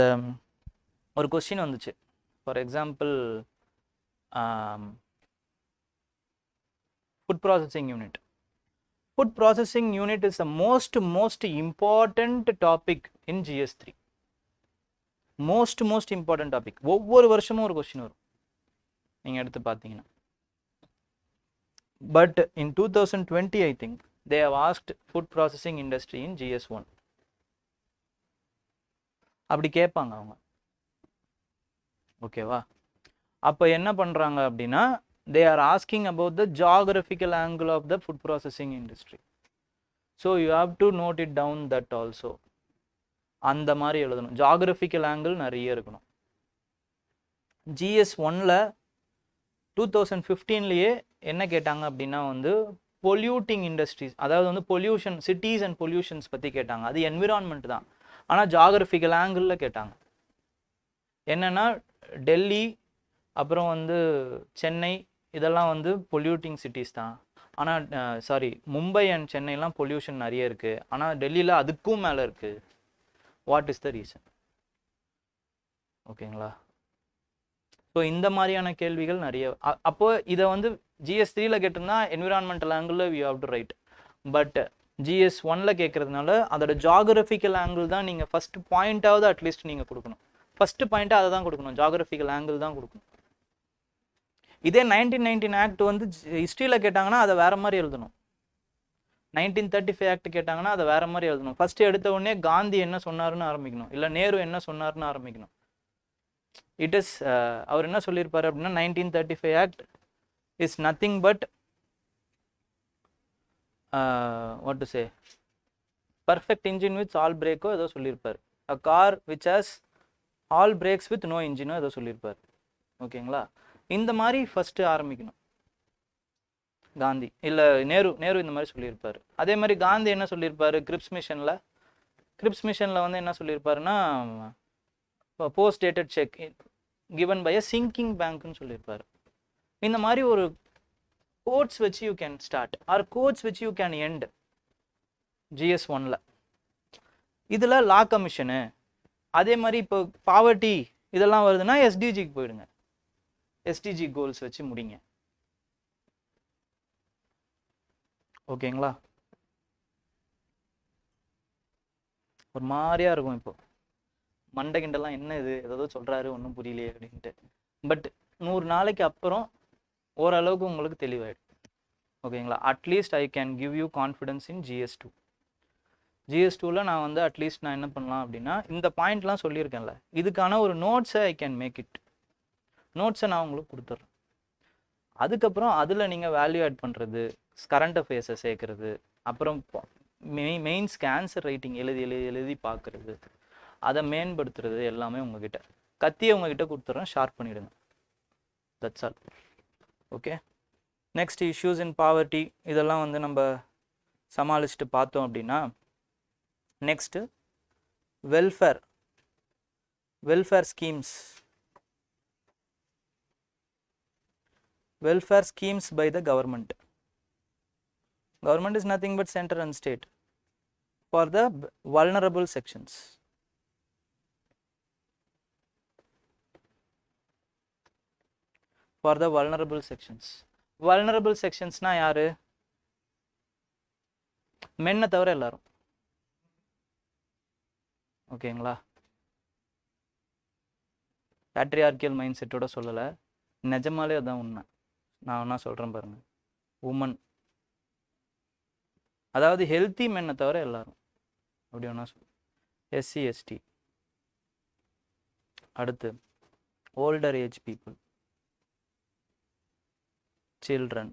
A: ஒரு கொஸ்டின் வந்துச்சு. For example, food processing unit. Food processing unit is the most important topic in GS3. most important topic. ஒவ்வொரு வருஷமும் ஒரு கொஸ்டின் வரும் நீங்கள் எடுத்து பார்த்தீங்கன்னா. But in 2020 I think they have asked food processing industry in GS1. அப்படி கேட்பாங்க அவங்க. ஓகேவா? அப்போ என்ன பண்ணுறாங்க அப்படின்னா, they are asking about the geographical angle of the food processing industry. So you have to note it down that also. அந்த மாதிரி எழுதணும். geographical angle நிறைய இருக்கணும். GS1ல 2015லேயே என்ன கேட்டாங்க அப்படின்னா வந்து பொல்யூட்டிங் இண்டஸ்ட்ரீஸ், அதாவது வந்து பொல்யூஷன், சிட்டிஸ் அண்ட் பொல்யூஷன்ஸ் பற்றி கேட்டாங்க. அது என்விரான்மெண்ட் தான், ஆனால் ஜாகிரபிக்கல் ஆங்கிளில் கேட்டாங்க. என்னென்னா டெல்லி, அப்புறம் வந்து சென்னை, இதெல்லாம் வந்து பொல்யூட்டிங் சிட்டிஸ் தான். ஆனால் மும்பை அண்ட் சென்னைலாம் பொல்யூஷன் நிறைய இருக்குது, ஆனால் டெல்லியில் அதுக்கும் மேலே இருக்குது. What is the reason? ஓகேங்களா? ஸோ இந்த மாதிரியான கேள்விகள் நிறைய. அப்போ இதை வந்து GS3ல கேட்டிருந்தா என்விரான்மெண்டல் ஆங்கிளில் we have to write. But GS1ல கேட்கறதுனால அதோட ஜாகிரபிக்கல் ஆங்கிள் தான் நீங்கள் ஃபர்ஸ்ட் பாயிண்டாவது அட்லீஸ்ட் நீங்கள் கொடுக்கணும். ஃபர்ஸ்ட் பாயிண்ட்டாக அதை தான் கொடுக்கணும், ஜாகிரபிக்கல் ஆங்கிள் தான் கொடுக்கணும். இதே 1919 ஆக்ட் வந்து ஹிஸ்ட்ரியில் கேட்டாங்கன்னா அதை வேற மாதிரி எழுதணும். 1935 ஆக்ட் கேட்டாங்கன்னா அதை வேற மாதிரி எழுதணும். ஃபர்ஸ்ட் எடுத்த உடனே காந்தி என்ன சொன்னாருன்னு ஆரம்பிக்கணும், இல்லை நேரு என்ன சொன்னாருன்னு ஆரம்பிக்கணும். இட் இஸ் அவர் என்ன சொல்லியிருப்பாரு அப்படின்னா, 1935 act is nothing but what to say, perfect engine with all பிரேக்கோ ஏதோ சொல்லியிருப்பார். A car which has all brakes with no இன்ஜினோ ஏதோ சொல்லியிருப்பார். ஓகேங்களா? இந்த மாதிரி ஃபர்ஸ்ட் ஆரம்பிக்கணும். காந்தி இல்லை நேரு இந்த மாதிரி சொல்லியிருப்பார். அதே மாதிரி காந்தி என்ன சொல்லியிருப்பாரு கிரிப்ஸ் மிஷனில் வந்து என்ன சொல்லியிருப்பாருன்னா, post dated cheque given by a sinking பேங்க்னு சொல்லியிருப்பாரு. இந்த மாதிரி ஒரு கோட்ஸ் வச்சு you can start or quotes வச்சு யூ கேன் எண்ட். GS1ல இதில் லா கமிஷனு, அதே மாதிரி இப்போ பாவர்ட்டி இதெல்லாம் வருதுன்னா SDGக்கு போயிடுங்க, SDG கோல்ஸ் வச்சு முடிங்க. ஓகேங்களா? ஒரு மாதிரியா இருக்கும் இப்போ மண்டை கிண்டெல்லாம், என்ன இது ஏதோ சொல்றாரு ஒன்றும் புரியலையே அப்படின்ட்டு. பட் 100 நாளைக்கு அப்புறம் ஓரளவுக்கு உங்களுக்கு தெளிவாயிடும். ஓகேங்களா? At least I can give you confidence in GS2ல நான் வந்து அட்லீஸ்ட் நான் என்ன பண்ணலாம் அப்படின்னா, இந்த பாயிண்ட்லாம் சொல்லியிருக்கேன்ல, இதுக்கான ஒரு நோட்ஸை ஐ கேன் மேக் இட். நோட்ஸை நான் உங்களுக்கு கொடுத்துட்றேன். அதுக்கப்புறம் அதில் நீங்கள் வேல்யூ ஆட் பண்ணுறது, கரண்ட் அஃபேர்ஸை சேர்க்கறது, அப்புறம் மெயின்ஸ்க்கு ஆன்சர் ரைட்டிங் எழுதி பார்க்குறது, அதை மேம்படுத்துறது எல்லாமே உங்ககிட்ட. கத்தியை உங்ககிட்ட கொடுத்துட்றேன், ஷார்ப் பண்ணிவிடுங்க. That's all. Okay, next issues in poverty இதெல்லாம் வந்து நம்ம சமாளிச்சுட்டு பார்த்தோம் அப்படின்னா, next welfare. welfare schemes by the government. Government is nothing but center and state for the vulnerable sections. For the vulnerable sections. Vulnerable sections na யாரு? மென்னை தவிர எல்லாரும். ஓகேங்களா? பேட்ரியார்கியல் மைண்ட் செட்டோட சொல்லலை, நிஜமாலே அதான் உண்மை. நான் என்ன சொல்கிறேன் பாருங்க, உமன், அதாவது ஹெல்த்தி மென்னை தவிர எல்லாரும் அப்படி ஒன்றா சொல். எஸ்சி எஸ்டி, அடுத்து older age people, children,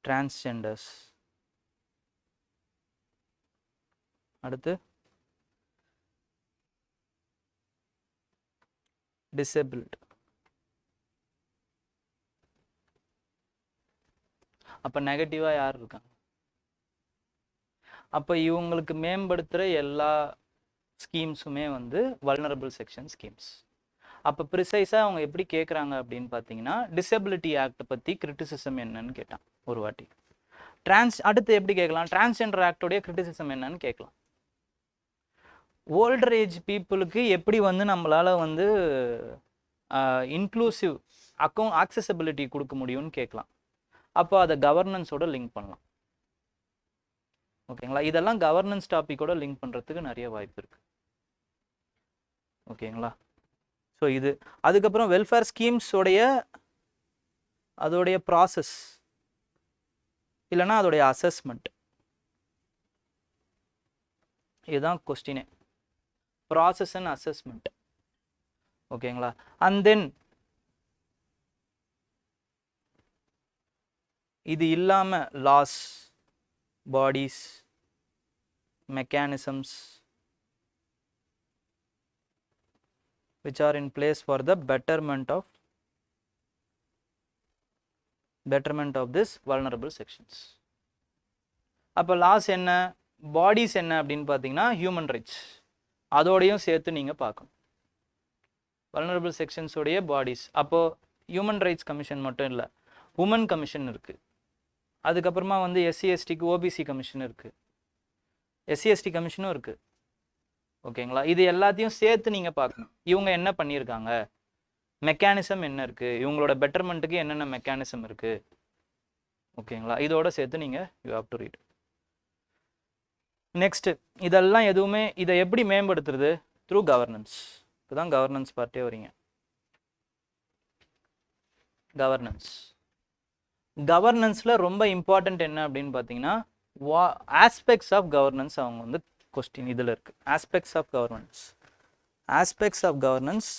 A: transgenders, அடுத்து disabled. அப்போ நெகட்டிவாக யார் இருக்காங்க? அப்போ இவங்களுக்கு மேம்படுத்துகிற எல்லா ஸ்கீம்ஸுமே வந்து வல்னரபிள் செக்ஷன் ஸ்கீம்ஸ். அப்போ ப்ரிசைஸாக அவங்க எப்படி கேட்குறாங்க அப்படின்னு பார்த்தீங்கன்னா, டிசபிலிட்டி ஆக்ட் பற்றி கிரிட்டிசிசம் என்னன்னு கேட்டான் ஒரு வாட்டி. அடுத்து எப்படி கேட்கலாம், டிரான்ஸ்ஜெண்டர் ஆக்டோடைய கிரிட்டிசிசம் என்னன்னு கேட்கலாம். ஓல்டர் ஏஜ் பீப்புளுக்கு எப்படி வந்து நம்மளால் வந்து இன்க்ளூசிவ் ஆக்சசபிலிட்டி கொடுக்க முடியும்னு கேட்கலாம். அப்போ அதை கவர்னன்ஸோட லிங்க் பண்ணலாம். ஓகேங்களா? இதெல்லாம் கவர்னன்ஸ் டாப்பிக்கோட லிங்க் பண்ணுறதுக்கு நிறைய வாய்ப்பு இருக்குது. ஓகேங்களா? ஸோ இது அதுக்கப்புறம் வெல்ஃபேர் ஸ்கீம்ஸோடைய அதோடைய ப்ராசஸ் இல்லைன்னா அதோடைய அசஸ்மெண்ட், இதுதான் கொஸ்டினே, ப்ராசஸ் அண்ட் அசஸ்மெண்ட். ஓகேங்களா? அண்ட் தென் இது இல்லாமல் laws, bodies, mechanisms which are in place for the betterment of this vulnerable sections. அப்போ லாஸ் என்ன, பாடிஸ் என்ன அப்படின்னு பார்த்தீங்கன்னா ஹியூமன் ரைட்ஸ், அதோடையும் சேர்த்து நீங்கள் பார்க்கணும். வல்னரபிள் செக்ஷன்ஸோடைய பாடிஸ், அப்போது ஹியூமன் ரைட்ஸ் கமிஷன் மட்டும் இல்லை, உமன் கமிஷன் இருக்குது. அதுக்கப்புறமா வந்து எஸ்சி எஸ்டிக்கு ஓபிசி கமிஷன் இருக்குது, எஸ்சி எஸ்டி கமிஷனும் இருக்குது. ஓகேங்களா? இது எல்லாத்தையும் சேர்த்து நீங்கள் பார்க்கணும். இவங்க என்ன பண்ணியிருக்காங்க, மெக்கானிசம் என்ன இருக்குது, இவங்களோட பெட்டர்மெண்ட்டுக்கு என்னென்ன மெக்கானிசம் இருக்குது. ஓகேங்களா? இதோட சேர்த்து நீங்கள் you have to read. Next இதெல்லாம் எதுவுமே இதை எப்படி மேம்படுத்துறது, த்ரூ கவர்னன்ஸ். இப்போதான் கவர்னன்ஸ் பார்ட்டே வரீங்க. கவர்னன்ஸில் ரொம்ப இம்பார்ட்டண்ட் என்ன அப்படின்னு பார்த்தீங்கன்னா, ஆஸ்பெக்ட்ஸ் ஆஃப் கவர்னன்ஸ் அவங்க வந்து கொஸ்டின் இதில் இருக்கு. Aspects of governance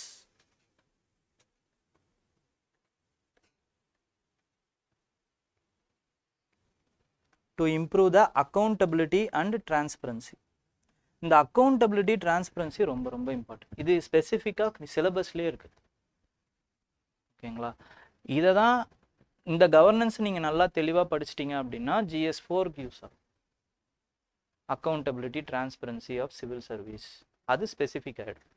A: to improve the accountability and transparency. இந்த அக்கௌண்டபிலிட்டி டிரான்ஸ்பரன்சி ரொம்ப ரொம்ப இம்பார்ட்டன்ட். இது ஸ்பெசிஃபிக்காக சிலபஸ்லேயே இருக்குது. ஓகேங்களா? இதை தான் இந்த கவர்னன்ஸ் நீங்கள் நல்லா தெளிவாக படிச்சிட்டிங்க அப்படின்னா GS4 யூஸ் ஆகும். Accountability transparency of civil service, அது ஸ்பெசிஃபிக் ஆகிடும்.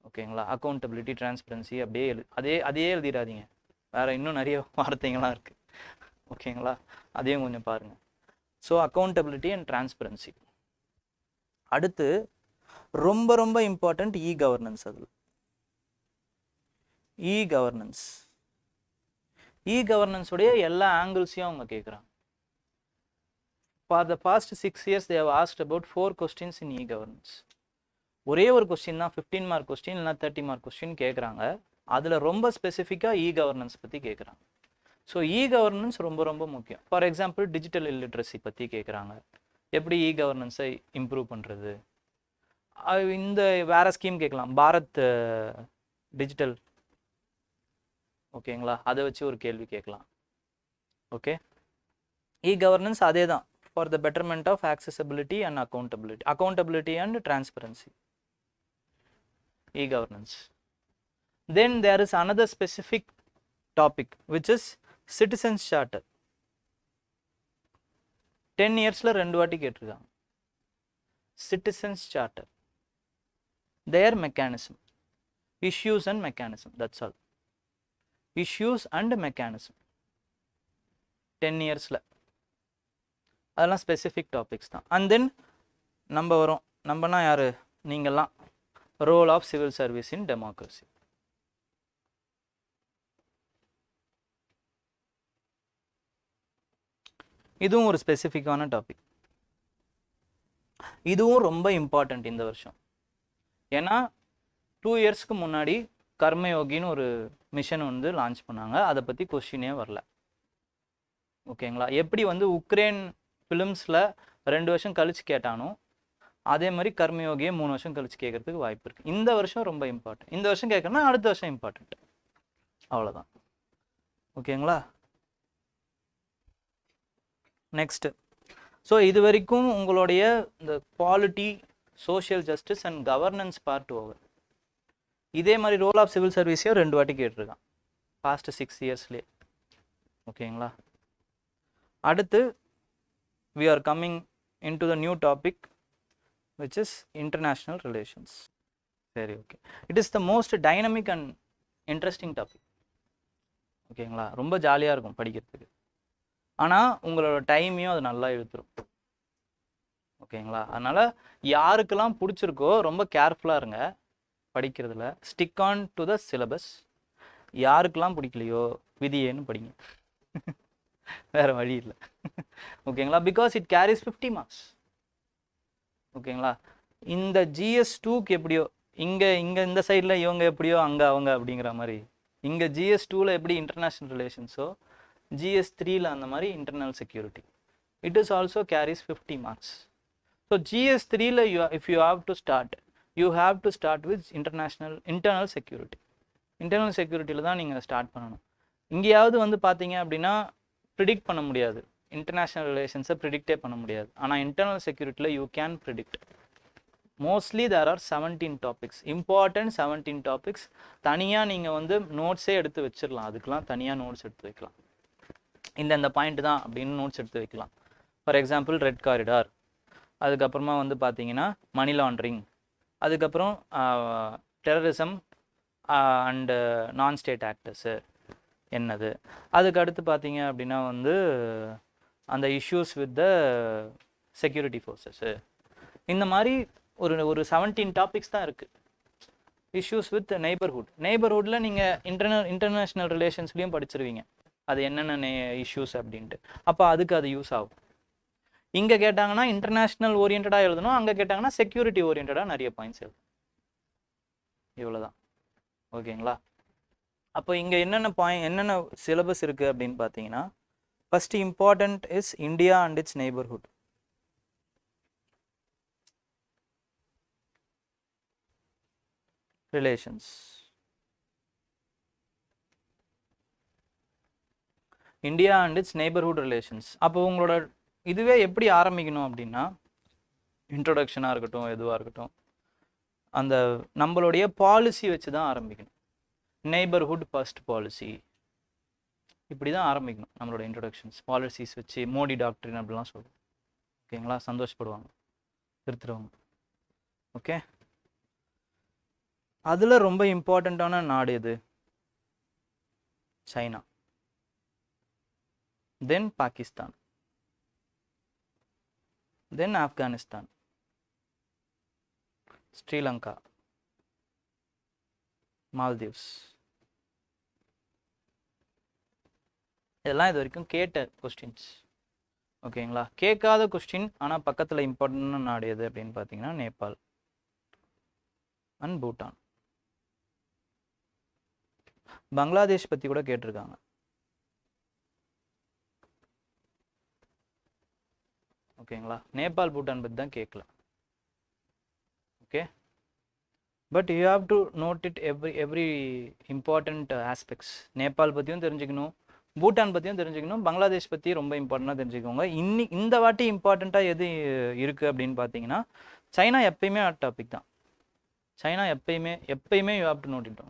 A: ஓகேங்களா? அக்கௌண்டபிலிட்டி டிரான்ஸ்பரன்சி அப்படியே அதே எழுதிடாதீங்க, வேறு இன்னும் நிறைய வார்த்தைங்கள்லாம் இருக்குது. ஓகேங்களா? அதையும் கொஞ்சம் பாருங்கள். So accountability and transparency. அடுத்து ரொம்ப ரொம்ப இம்பார்ட்டண்ட் இ கவர்னன்ஸ். அதில் இ கவர்னன்ஸுடைய எல்லா ஆங்கிள்ஸையும் அவங்க கேட்குறாங்க. For the past 6 years they have asked about 4 questions in e-governance. ஒரே ஒரு கொஸ்டின் தான், 15 மார்க் கொஸ்டின் இல்லைனா 30 மார்க் கொஸ்டின் கேட்குறாங்க. அதில் ரொம்ப ஸ்பெசிஃபிக்காக இ-கவர்னன்ஸ் பற்றி கேட்குறாங்க. ஸோ இ-கவர்னன்ஸ் ரொம்ப ரொம்ப முக்கியம். ஃபார் எக்ஸாம்பிள் டிஜிட்டல் இல்லிட்ரஸி பற்றி கேட்குறாங்க, எப்படி இ-கவர்னன்ஸை இம்ப்ரூவ் பண்ணுறது. இந்த வேறு ஸ்கீம் கேட்கலாம், பாரத் டிஜிட்டல். ஓகேங்களா? அதை வச்சு ஒரு கேள்வி கேட்கலாம். ஓகே, இ-கவர்னன்ஸ் அதே தான், for the betterment of accessibility and accountability and transparency, e-governance. Then there is another specific topic which is citizens charter. 10 yearsல 2 வாட்டி கேட்டிருக்காங்க. citizens charter, their mechanism, issues and mechanism, that's all. Issues and mechanism 10 yearsல அதெல்லாம் ஸ்பெசிஃபிக் டாபிக்ஸ் தான். அண்ட் தென் நம்ம வரோம், நம்மனா யாரு, நீங்கள்லாம் role of civil service in democracy. இதுவும் ஒரு ஸ்பெசிஃபிக்கான டாபிக். இதுவும் ரொம்ப இம்பார்ட்டண்ட் இந்த வருஷம். ஏன்னா 2 இயர்ஸ்க்கு முன்னாடி கர்மயோகின்னு ஒரு மிஷன் வந்து லான்ச் பண்ணாங்க. அதை பற்றி கொஸ்டினே வரல. ஓகேங்களா? எப்படி வந்து உக்ரைன் ஃபிலிம்ஸில் 2 வருஷம் கழிச்சு கேட்டானோ அதே மாதிரி கர்மயோகியை 3 வருஷம் கழிச்சு கேட்கறதுக்கு வாய்ப்பு இருக்குது. இந்த வருஷம் ரொம்ப இம்பார்ட்டன்ட். இந்த வருஷம் கேட்கணும்னா அடுத்த வருஷம் இம்பார்ட்டன்ட். அவ்வளோதான். ஓகேங்களா? நெக்ஸ்ட்டு, ஸோ இது வரைக்கும் உங்களுடைய இந்த polity, social justice and governance part over. இதே மாதிரி ரோல் ஆஃப் சிவில் சர்வீஸையும் 2 வாட்டி கேட்டிருக்கான் பாஸ்ட் 6 இயர்ஸ்லேயே. ஓகேங்களா? அடுத்து we are coming into the new topic which is international relations. சரி, okay. It is the most dynamic and interesting topic. ஓகேங்களா? ரொம்ப ஜாலியாக இருக்கும் படிக்கிறதுக்கு. ஆனால் உங்களோட டைமையும் அது நல்லா இழுத்துரும். ஓகேங்களா? அதனால் யாருக்கெல்லாம் பிடிச்சிருக்கோ ரொம்ப கேர்ஃபுல்லாக இருங்க படிக்கிறதுல. Stick on to the syllabus. யாருக்கெல்லாம் பிடிக்கலையோ விதியேன்னு படிங்க. வேறு வழி இல்லை. ஓகேங்களா? Because it carries 50 marks. ஓகேங்களா? இந்த GS2க்கு எப்படியோ இங்கே இந்த சைடில் இவங்க எப்படியோ அங்கே அவங்க அப்படிங்கிற மாதிரி, இங்கே GS2வில் எப்படி இன்டர்நேஷ்னல் ரிலேஷன்ஸோ GS3ல அந்த மாதிரி internal security. It is also carries 50 marks. So GS3ல if you have to start, you have to start with internal security. Internal செக்யூரிட்டியில் தான் நீங்கள் ஸ்டார்ட் பண்ணணும். இங்கேயாவது வந்து பார்த்தீங்க அப்படின்னா ப்ரிடிக்ட் பண்ண முடியாது, இன்டர்நேஷ்னல் ரிலேஷன்ஸை ப்ரிடிக்டே பண்ண முடியாது. ஆனால் இன்டர்னல் செக்யூரிட்டியில் you can predict. Mostly there are 17 topics, important 17 topics. தனியாக நீங்கள் வந்து நோட்ஸே எடுத்து வச்சிடலாம். அதுக்கெலாம் தனியாக நோட்ஸ் எடுத்து வைக்கலாம். இந்த பாயிண்ட் தான் அப்படின்னு நோட்ஸ் எடுத்து வைக்கலாம். ஃபார் எக்ஸாம்பிள் ரெட் காரிடார், அதுக்கப்புறமா வந்து பார்த்தீங்கன்னா மணி லாண்ட்ரிங், அதுக்கப்புறம் டெரரிசம் அண்டு நான் ஸ்டேட் ஆக்டர்ஸு என்னது, அதுக்கு அடுத்து பார்த்தீங்க அப்படின்னா வந்து அந்த issues with the security forces. இந்த மாதிரி ஒரு 17 டாபிக்ஸ் தான் இருக்குது. இஷ்யூஸ் வித் நெய்பர்ஹுட்டில் நீங்கள் இன்டர்நேஷ்னல் ரிலேஷன்ஸ்லேயும் படிச்சிருவீங்க அது என்னென்ன இஷ்யூஸ் அப்படின்ட்டு. அப்போ அதுக்கு அது யூஸ் ஆகும். இங்கே கேட்டாங்கன்னா இன்டர்நேஷ்னல் ஓரியன்டாக எழுதணும், அங்கே கேட்டாங்கன்னா செக்யூரிட்டி ஓரியன்டாக நிறைய பாயிண்ட்ஸ் எழுதணும். இவ்வளோதான். ஓகேங்களா? அப்போ இங்கே என்னென்ன சிலபஸ் இருக்குது அப்படின்னு பார்த்தீங்கன்னா, first important is India and it's neighbourhood. Relations, India and it's neighbourhood relations. அப்போ உங்களோட இதுவே எப்படி ஆரம்பிக்கணும் அப்படின்னா, இன்ட்ரொடக்ஷனாக இருக்கட்டும், எதுவாக இருக்கட்டும், அந்த நம்மளுடைய பாலிசி வச்சு தான் ஆரம்பிக்கணும். நெய்பர்ஹுட் ஃபர்ஸ்ட் பாலிசி, இப்படி தான் ஆரம்பிக்கணும் நம்மளோட இன்ட்ரொடக்ஷன்ஸ். பாலிசிஸ் வச்சு மோடி டாக்டரின் அப்படிலாம் சொல்லுவோம். ஓகேங்களா? சந்தோஷப்படுவாங்க, திருத்துருவாங்க. ஓகே, அதில் ரொம்ப இம்பார்ட்டண்ட்டான நாடு எது? சைனா, தென் பாகிஸ்தான், தென் ஆப்கானிஸ்தான், ஸ்ரீலங்கா, மால்தீவ்ஸ். இதெல்லாம் இது வரைக்கும் கேட்ட கொஸ்டின்ஸ். ஓகேங்களா? கேட்காத கொஸ்டின் ஆனால் பக்கத்தில் இம்பார்ட்டன்டான நாடு எது அப்படின்னு பார்த்தீங்கன்னா நேபாள் அண்ட் பூட்டான். பங்களாதேஷ் பற்றி கூட கேட்டிருக்காங்க. ஓகேங்களா? நேபாள் பூட்டான் பற்றி தான் கேட்கல. Okay, but you have to note it every important aspects. Nepal பற்றியும் தெரிஞ்சுக்கணும், பூட்டான் பற்றியும் தெரிஞ்சுக்கணும், பங்களாதேஷ் பற்றி ரொம்ப இம்பார்ட்டண்ட்டாக தெரிஞ்சுக்கோங்க. இந்த வாட்டி இம்பார்ட்டண்ட்டாக எது இருக்குது அப்படின்னு பார்த்தீங்கன்னா, சைனா எப்பயுமே ஹாட் டாபிக் தான். சைனா எப்பயுமே you have to note it.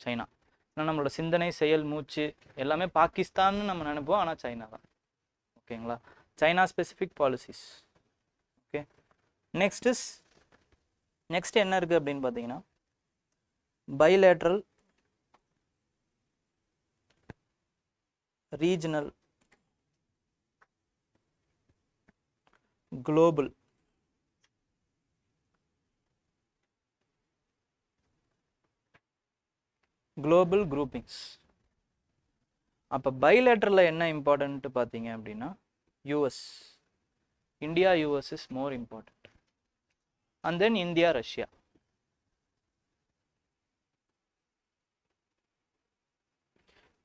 A: China ஏன்னா நம்மளோட சிந்தனை, செயல், மூச்சு எல்லாமே பாகிஸ்தான்னு நம்ம நினைப்போம், ஆனால் சைனா தான். ஓகேங்களா? China specific policies. Okay, next என்ன இருக்குது அப்படின்னு பார்த்தீங்கன்னா bilateral, regional, global, groupings. அப்போ bilateral என்ன important பார்த்தீங்க அப்படின்னா US, India US is more important, and then India Russia.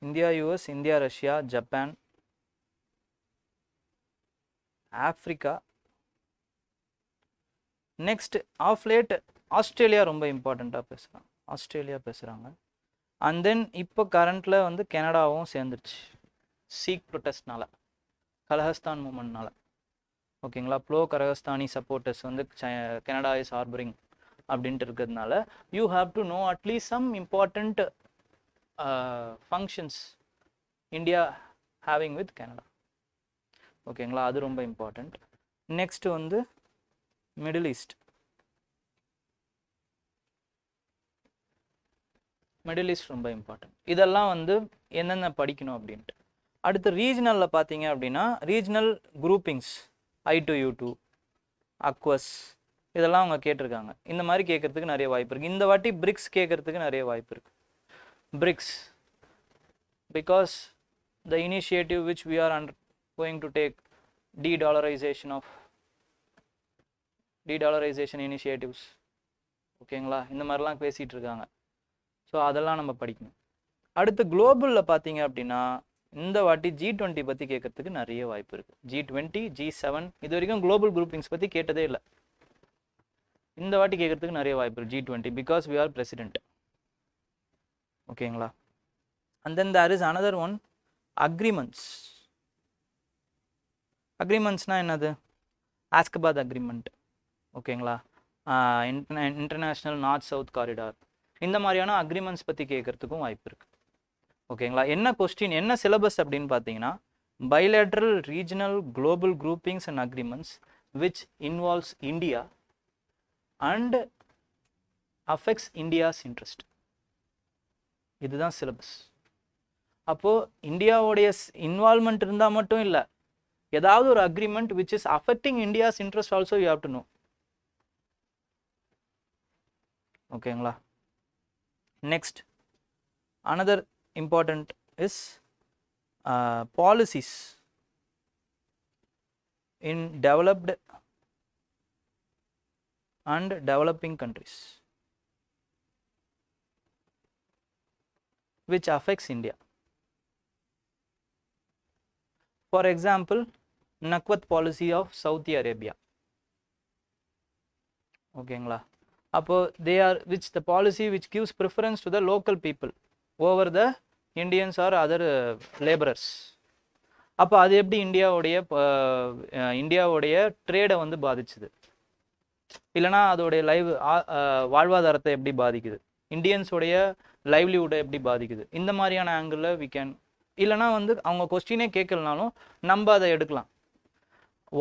A: India US, India Russia, Japan, Africa. Next of late Australia ரொம்ப இம்பார்ட்டண்ட்டாக பேசுகிறாங்க, ஆஸ்திரேலியா பேசுகிறாங்க. அண்ட் தென் இப்போ கரண்ட்டில் வந்து கனடாவும் சேர்ந்துருச்சு சீக் ப்ரொட்டஸ்ட்னால, கலஹஸ்தான் மூமெண்ட்னால. ஓகேங்களா, ப்ளோ கரகஸ்தானி சப்போர்ட்டர்ஸ் வந்து கனடா இஸ் ஹார்பரிங் அப்படின்ட்டு இருக்கிறதுனால you have to know at least some important functions India having with Canada. ஓகேங்களா, அது ரொம்ப இம்பார்ட்டண்ட். நெக்ஸ்ட் வந்து மிடில் ஈஸ்ட். மிடில் ஈஸ்ட் ரொம்ப இம்பார்ட்டன்ட். இதெல்லாம் வந்து என்னென்ன படிக்கணும் அப்படின்ட்டு. அடுத்து ரீஜனலில் பார்த்தீங்க அப்படின்னா ரீஜனல் குரூப்பிங்ஸ் I2U2, அக்வஸ், இதெல்லாம் அவங்க கேட்டிருக்காங்க. இந்த மாதிரி கேட்கறதுக்கு நிறைய வாய்ப்பு இருக்குது. இந்த வாட்டி பிரிக்ஸ் கேட்கறதுக்கு நிறைய வாய்ப்பு இருக்குது. BRICS because the initiative which we are going to take de-dollarization initiatives. ஓகேங்களா, இந்த மாதிரிலாம் பேசிகிட்டு இருக்காங்க. ஸோ அதெல்லாம் நம்ம படிக்கணும். அடுத்து குளோபலில் பார்த்தீங்க அப்படின்னா இந்த வாட்டி G20 பற்றி கேட்கறதுக்கு நிறைய வாய்ப்பு இருக்குது. G20, G7 இது வரைக்கும் குளோபல் குரூப்பிங்ஸ் பற்றி கேட்டதே இல்லை. இந்த வாட்டி கேட்கறதுக்கு நிறைய வாய்ப்பு இருக்குது G20 because we are president. ஓகேங்களா, and then there is another one agreements. அக்ரிமெண்ட்ஸ்னால் என்னது? Ashgabat agreement. ஓகேங்களா, இன்டர்நேஷ்னல் நார்த் சவுத் காரிடார், இந்த மாதிரியான அக்ரிமெண்ட்ஸ் பற்றி கேட்கறதுக்கும் வாய்ப்பு இருக்குது. ஓகேங்களா, என்ன கொஸ்டின் என்ன சிலபஸ் அப்படின்னு பார்த்தீங்கன்னா bilateral, regional, global groupings and agreements which involves India and affects India's interest. இதுதான் சிலபஸ். அப்போது இந்தியாவுடைய இன்வால்மெண்ட் இருந்தால் மட்டும் இல்லை, ஏதாவது ஒரு agreement which is affecting India's interest also you have to know. ஓகேங்களா, next another important is policies in developed and developing countries which affects India. For example, Nakwat policy of Saudi Arabia. ஓகேங்களா, அப்போ they are which the policy which gives preference to the local people over the Indians or other laborers. அப்போ அது எப்படி இந்தியாவுடைய ட்ரேடை வந்து பாதிச்சுது, இல்லைனா அதோடைய வாழ்வாதாரத்தை எப்படி பாதிக்குது, இந்தியன்ஸோடைய லைவ்லிவுட்டை எப்படி பாதிக்குது, இந்த மாதிரியான ஆங்கிளில் வி கேன், இல்லைனா வந்து அவங்க கொஸ்டினே கேட்கலனாலும் நம்ம அதை எடுக்கலாம்.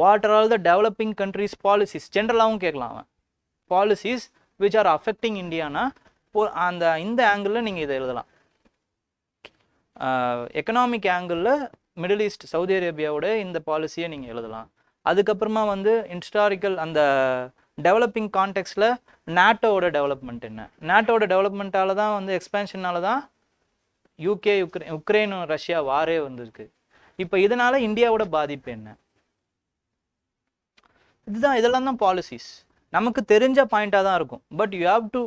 A: What are all the developing countries policies, ஜென்ரலாகவும் கேட்கலாம் அவன். பாலிசிஸ் which are affecting இந்தியானா இந்த ஆங்கிளில் நீங்கள் இதை எழுதலாம். எக்கனாமிக் ஆங்கிளில் மிடில் ஈஸ்ட் சவுதி அரேபியாவோட இந்த பாலிசியை நீங்கள் எழுதலாம். அதுக்கப்புறமா வந்து ஹிஸ்டாரிக்கல் அந்த டெவலப்பிங் கான்டெக்ஸ்டில் நாட்டோட டெவலப்மெண்ட் என்ன, நாட்டோட டெவலப்மெண்ட்டால் தான் வந்து எக்ஸ்பேன்ஷனால தான் உக்ரைன் ரஷ்யா வாரே வந்திருக்கு. இப்போ இதனால் இந்தியாவோட பாதிப்பு என்ன, இதெல்லாம் தான் பாலிசிஸ். நமக்கு தெரிஞ்ச பாயிண்டாக தான் இருக்கும், but you have to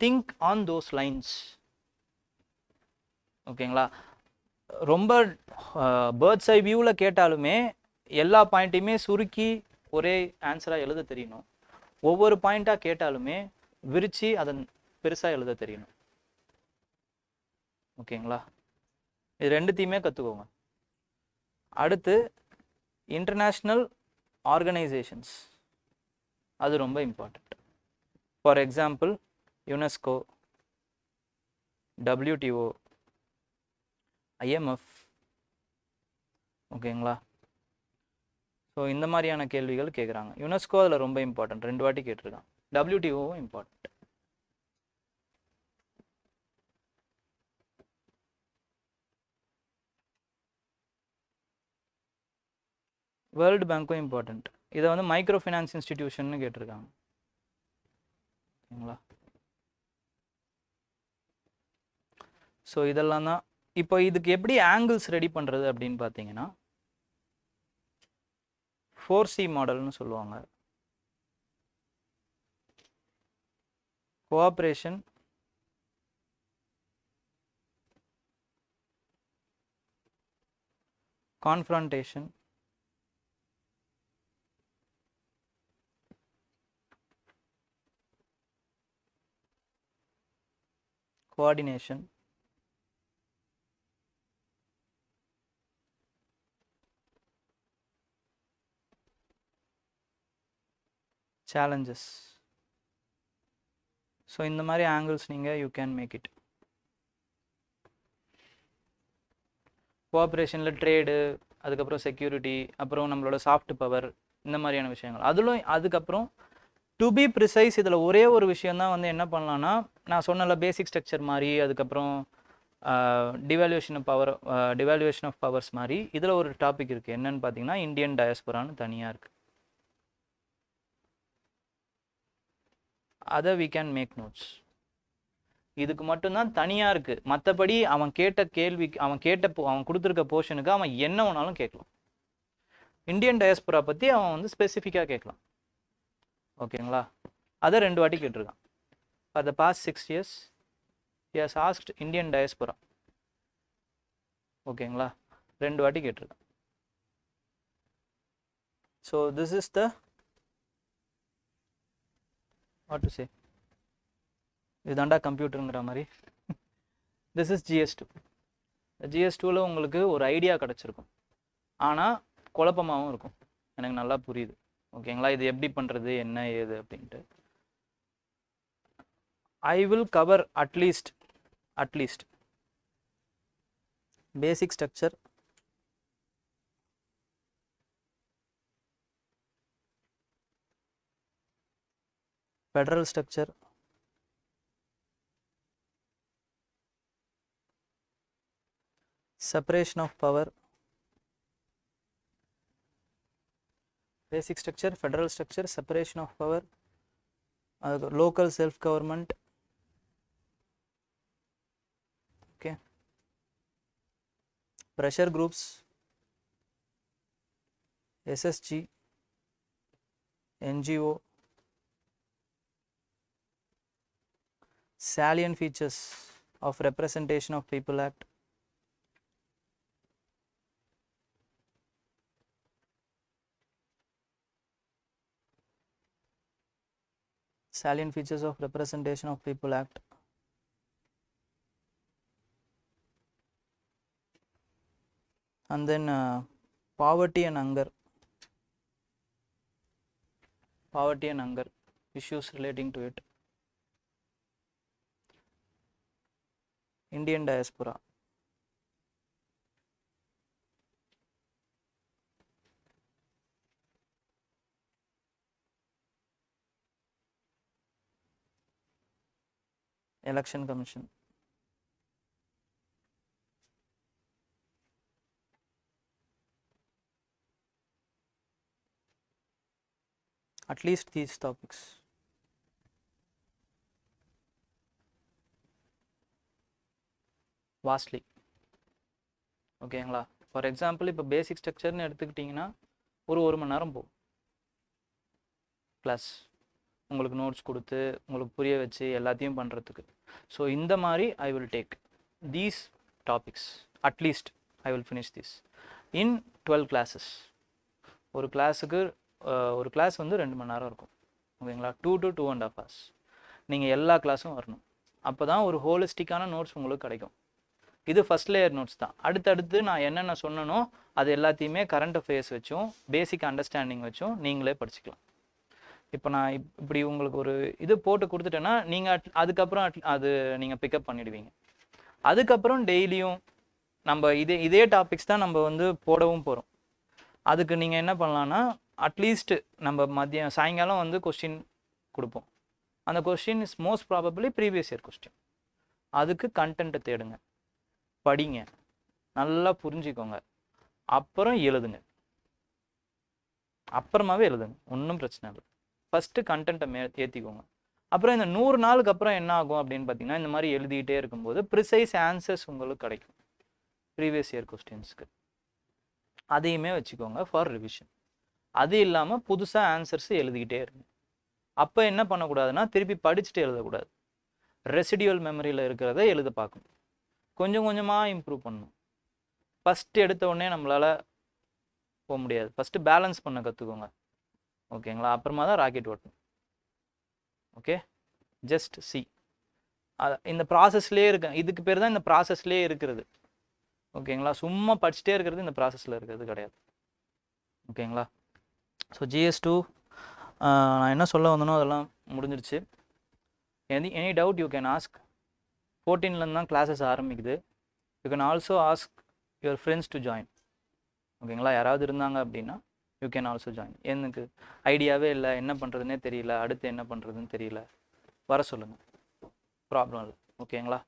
A: think on those lines. ஓகேங்களா, ரொம்ப பேர்ட்ஸ் ஐ வியூவில் கேட்டாலுமே எல்லா பாயிண்ட்டையுமே சுருக்கி ஒரே ஆன்சராக எழுத தெரியணும். ஒவ்வொரு பாயிண்ட்டாக கேட்டாலுமே விரித்து அதை பெருசாக எழுத தெரியணும். ஓகேங்களா, இது ரெண்டுத்தையுமே கற்றுக்கோங்க. அடுத்து இன்டர்நேஷ்னல் ஆர்கனைசேஷன்ஸ், அது ரொம்ப important. For example UNESCO, WTO, IMF. ஓகேங்களா, ஸோ இந்த மாதிரியான கேள்விகள் கேட்குறாங்க. யுனெஸ்கோ அதில் ரொம்ப இம்பார்ட்டன்ட், 2 வாட்டி கேட்டிருக்காங்க. WTOவும் இம்பார்ட்டன்ட். வேர்ல்டு பேங்க்கும் இம்பார்ட்டன்ட். இதை வந்து மைக்ரோ ஃபைனான்ஸ் இன்ஸ்டிடியூஷன் கேட்டிருக்காங்க. ஓகேங்களா? ஸோ இதெல்லாம் தான். இப்போ இதுக்கு எப்படி ஆங்கிள்ஸ் ரெடி பண்ணுறது அப்படின்னு பார்த்தீங்கன்னா 4C மாடல்னு சொல்லுவாங்க. Cooperation, confrontation, coordination, challenges. So இந்த மாதிரி ஆங்கிள்ஸ் நீங்கள் யூ கேன் மேக் இட். கோஆப்ரேஷனில் ட்ரேடு, அதுக்கப்புறம் செக்யூரிட்டி, அப்புறம் நம்மளோட சாஃப்ட் பவர், இந்த மாதிரியான விஷயங்கள். அதுக்கப்புறம் டு பி ப்ரிசைஸ் இதில் ஒரே ஒரு விஷயந்தான் வந்து என்ன பண்ணலான்னா, நான் சொன்னல பேசிக் ஸ்ட்ரக்சர் மாதிரி, அதுக்கப்புறம் டிவாலுவேஷன் ஆஃப் பவர்ஸ் மாதிரி இதில் ஒரு டாபிக் இருக்குது. என்னன்னு பார்த்தீங்கன்னா இந்தியன் டயஸ்போரான்னு தனியாக இருக்குது. அதை we can make notes. இதுக்கு மட்டும்தான் தனியாக இருக்குது. மற்றபடி அவன் கேட்ட கேள்விக்கு, அவன் கொடுத்துருக்க போர்ஷனுக்கு அவன் என்ன வேணாலும் கேட்கலாம். இந்தியன் டயஸ்போரா பற்றி அவன் வந்து ஸ்பெசிஃபிக்காக கேட்கலாம். ஓகேங்களா? அதை 2 வாட்டி கேட்டிருக்கான். For the past 6 years he has asked Indian diaspora. ஓகேங்களா? 2 வாட்டி கேட்டிருக்கான். So this is the what to say, இதுதாண்டா கம்ப்யூட்டருங்கிற மாதிரி. This is GS2. GS2வில் உங்களுக்கு ஒரு ஐடியா கிடச்சிருக்கும், ஆனால் குழப்பமாகவும் இருக்கும். எனக்கு நல்லா புரியுது. ஓகேங்களா? இது எப்படி பண்ணுறது, என்ன ஏது அப்படின்ட்டு. I will cover at least basic structure, federal structure, separation of power, basic structure, federal structure, separation of power, local self government. Okay, pressure groups, SSG, NGO, salient features of Representation of People Act, salient features of Representation of People Act, and then poverty and hunger, issues relating to it, Indian diaspora, election commission, at least these topics. Vastly. ஓகேங்களா? ஃபார் எக்ஸாம்பிள் இப்போ பேசிக் ஸ்ட்ரக்சர்னு எடுத்துக்கிட்டிங்கன்னா ஒரு மணி நேரம் போகும் கிளாஸ், உங்களுக்கு நோட்ஸ் கொடுத்து உங்களுக்கு புரிய வச்சு எல்லாத்தையும் பண்ணுறதுக்கு. ஸோ இந்த மாதிரி I will take these topics, at least I will finish this in 12 classes. ஒரு கிளாஸ் வந்து 2 மணி நேரம் இருக்கும். ஓகேங்களா? 2 to 2.5 hours நீங்கள் எல்லா கிளாஸும் வரணும். அப்போ தான் ஒரு ஹோலிஸ்டிக்கான நோட்ஸ் உங்களுக்கு கிடைக்கும். இது ஃபஸ்ட் லேயர் நோட்ஸ் தான். அடுத்தடுத்து நான் என்னென்ன சொன்னனோ அது எல்லாத்தையுமே கரண்ட் அஃபேர்ஸ் வச்சும் பேசிக் அண்டர்ஸ்டாண்டிங் வச்சும் நீங்களே படிச்சுக்கலாம். இப்போ நான் இப்படி உங்களுக்கு ஒரு இது போட்டு கொடுத்துட்டேன்னா நீங்கள் அதுக்கப்புறம் அது நீங்கள் பிக்கப் பண்ணிடுவீங்க. அதுக்கப்புறம் டெய்லியும் நம்ம இதே டாபிக்ஸ் தான் நம்ம வந்து போடவும் போகிறோம். அதுக்கு நீங்கள் என்ன பண்ணலான்னா அட்லீஸ்ட் நம்ம மதியம் சாயங்காலம் வந்து கொஸ்டின் கொடுப்போம். அந்த question is most probably previous year question. அதுக்கு கண்டென்ட்டை தேடுங்க, படிங்க, நல்லா புரிஞ்சுக்கோங்க, அப்புறம் எழுதுங்க. அப்புறமாவே எழுதுங்க, ஒன்றும் பிரச்சனை இல்லை. ஃபஸ்ட்டு கண்டென்ட்டை ஏற்றிக்கோங்க. அப்புறம் இந்த 100 நாளுக்கு அப்புறம் என்ன ஆகும் அப்படின்னு பார்த்தீங்கன்னா, இந்த மாதிரி எழுதிக்கிட்டே இருக்கும்போது ப்ரிசைஸ் ஆன்சர்ஸ் உங்களுக்கு கிடைக்கும் ப்ரீவியஸ் இயர் கொஸ்டின்ஸ்க்கு. அதையுமே வச்சுக்கோங்க ஃபார் ரிவிஷன். அது இல்லாமல் புதுசாக ஆன்சர்ஸ் எழுதிக்கிட்டே இருங்க. அப்போ என்ன பண்ணக்கூடாதுன்னா திருப்பி படிச்சுட்டு எழுதக்கூடாது. ரெசிடியூவல் மெமரியில் இருக்கிறத எழுத பார்க்கணும். கொஞ்சம் கொஞ்சமாக இம்ப்ரூவ் பண்ணணும். ஃபஸ்ட்டு எடுத்த உடனே நம்மளால் போக முடியாது. ஃபஸ்ட்டு பேலன்ஸ் பண்ண கற்றுக்கோங்க, ஓகேங்களா? அப்புறமா தான் ராக்கெட் ஓட்டணும். Okay, just C. இந்த ப்ராசஸ்லேயே இருக்கு. இதுக்கு பேர் தான் இந்த ப்ராசஸ்லேயே இருக்கிறது, ஓகேங்களா? சும்மா படிச்சுட்டே இருக்கிறது இந்த ப்ராசஸில் இருக்கிறது கிடையாது, ஓகேங்களா? ஸோ GS2 நான் என்ன சொல்ல வந்தனோ அதெல்லாம் முடிஞ்சிருச்சு. Any doubt you can ask. 14லேருந்து தான் கிளாஸஸ் ஆரம்பிக்குது. You can also ask your friends to join, ஓகேங்களா? யாராவது இருந்தாங்க அப்படின்னா யூ கேன் ஆல்சோ ஜாயின். எனக்கு ஐடியாவே இல்லை, என்ன பண்ணுறதுனே தெரியல, அடுத்து என்ன பண்ணுறதுன்னு தெரியல, வர சொல்லுங்கள், ப்ராப்ளம் இல்லை, ஓகேங்களா?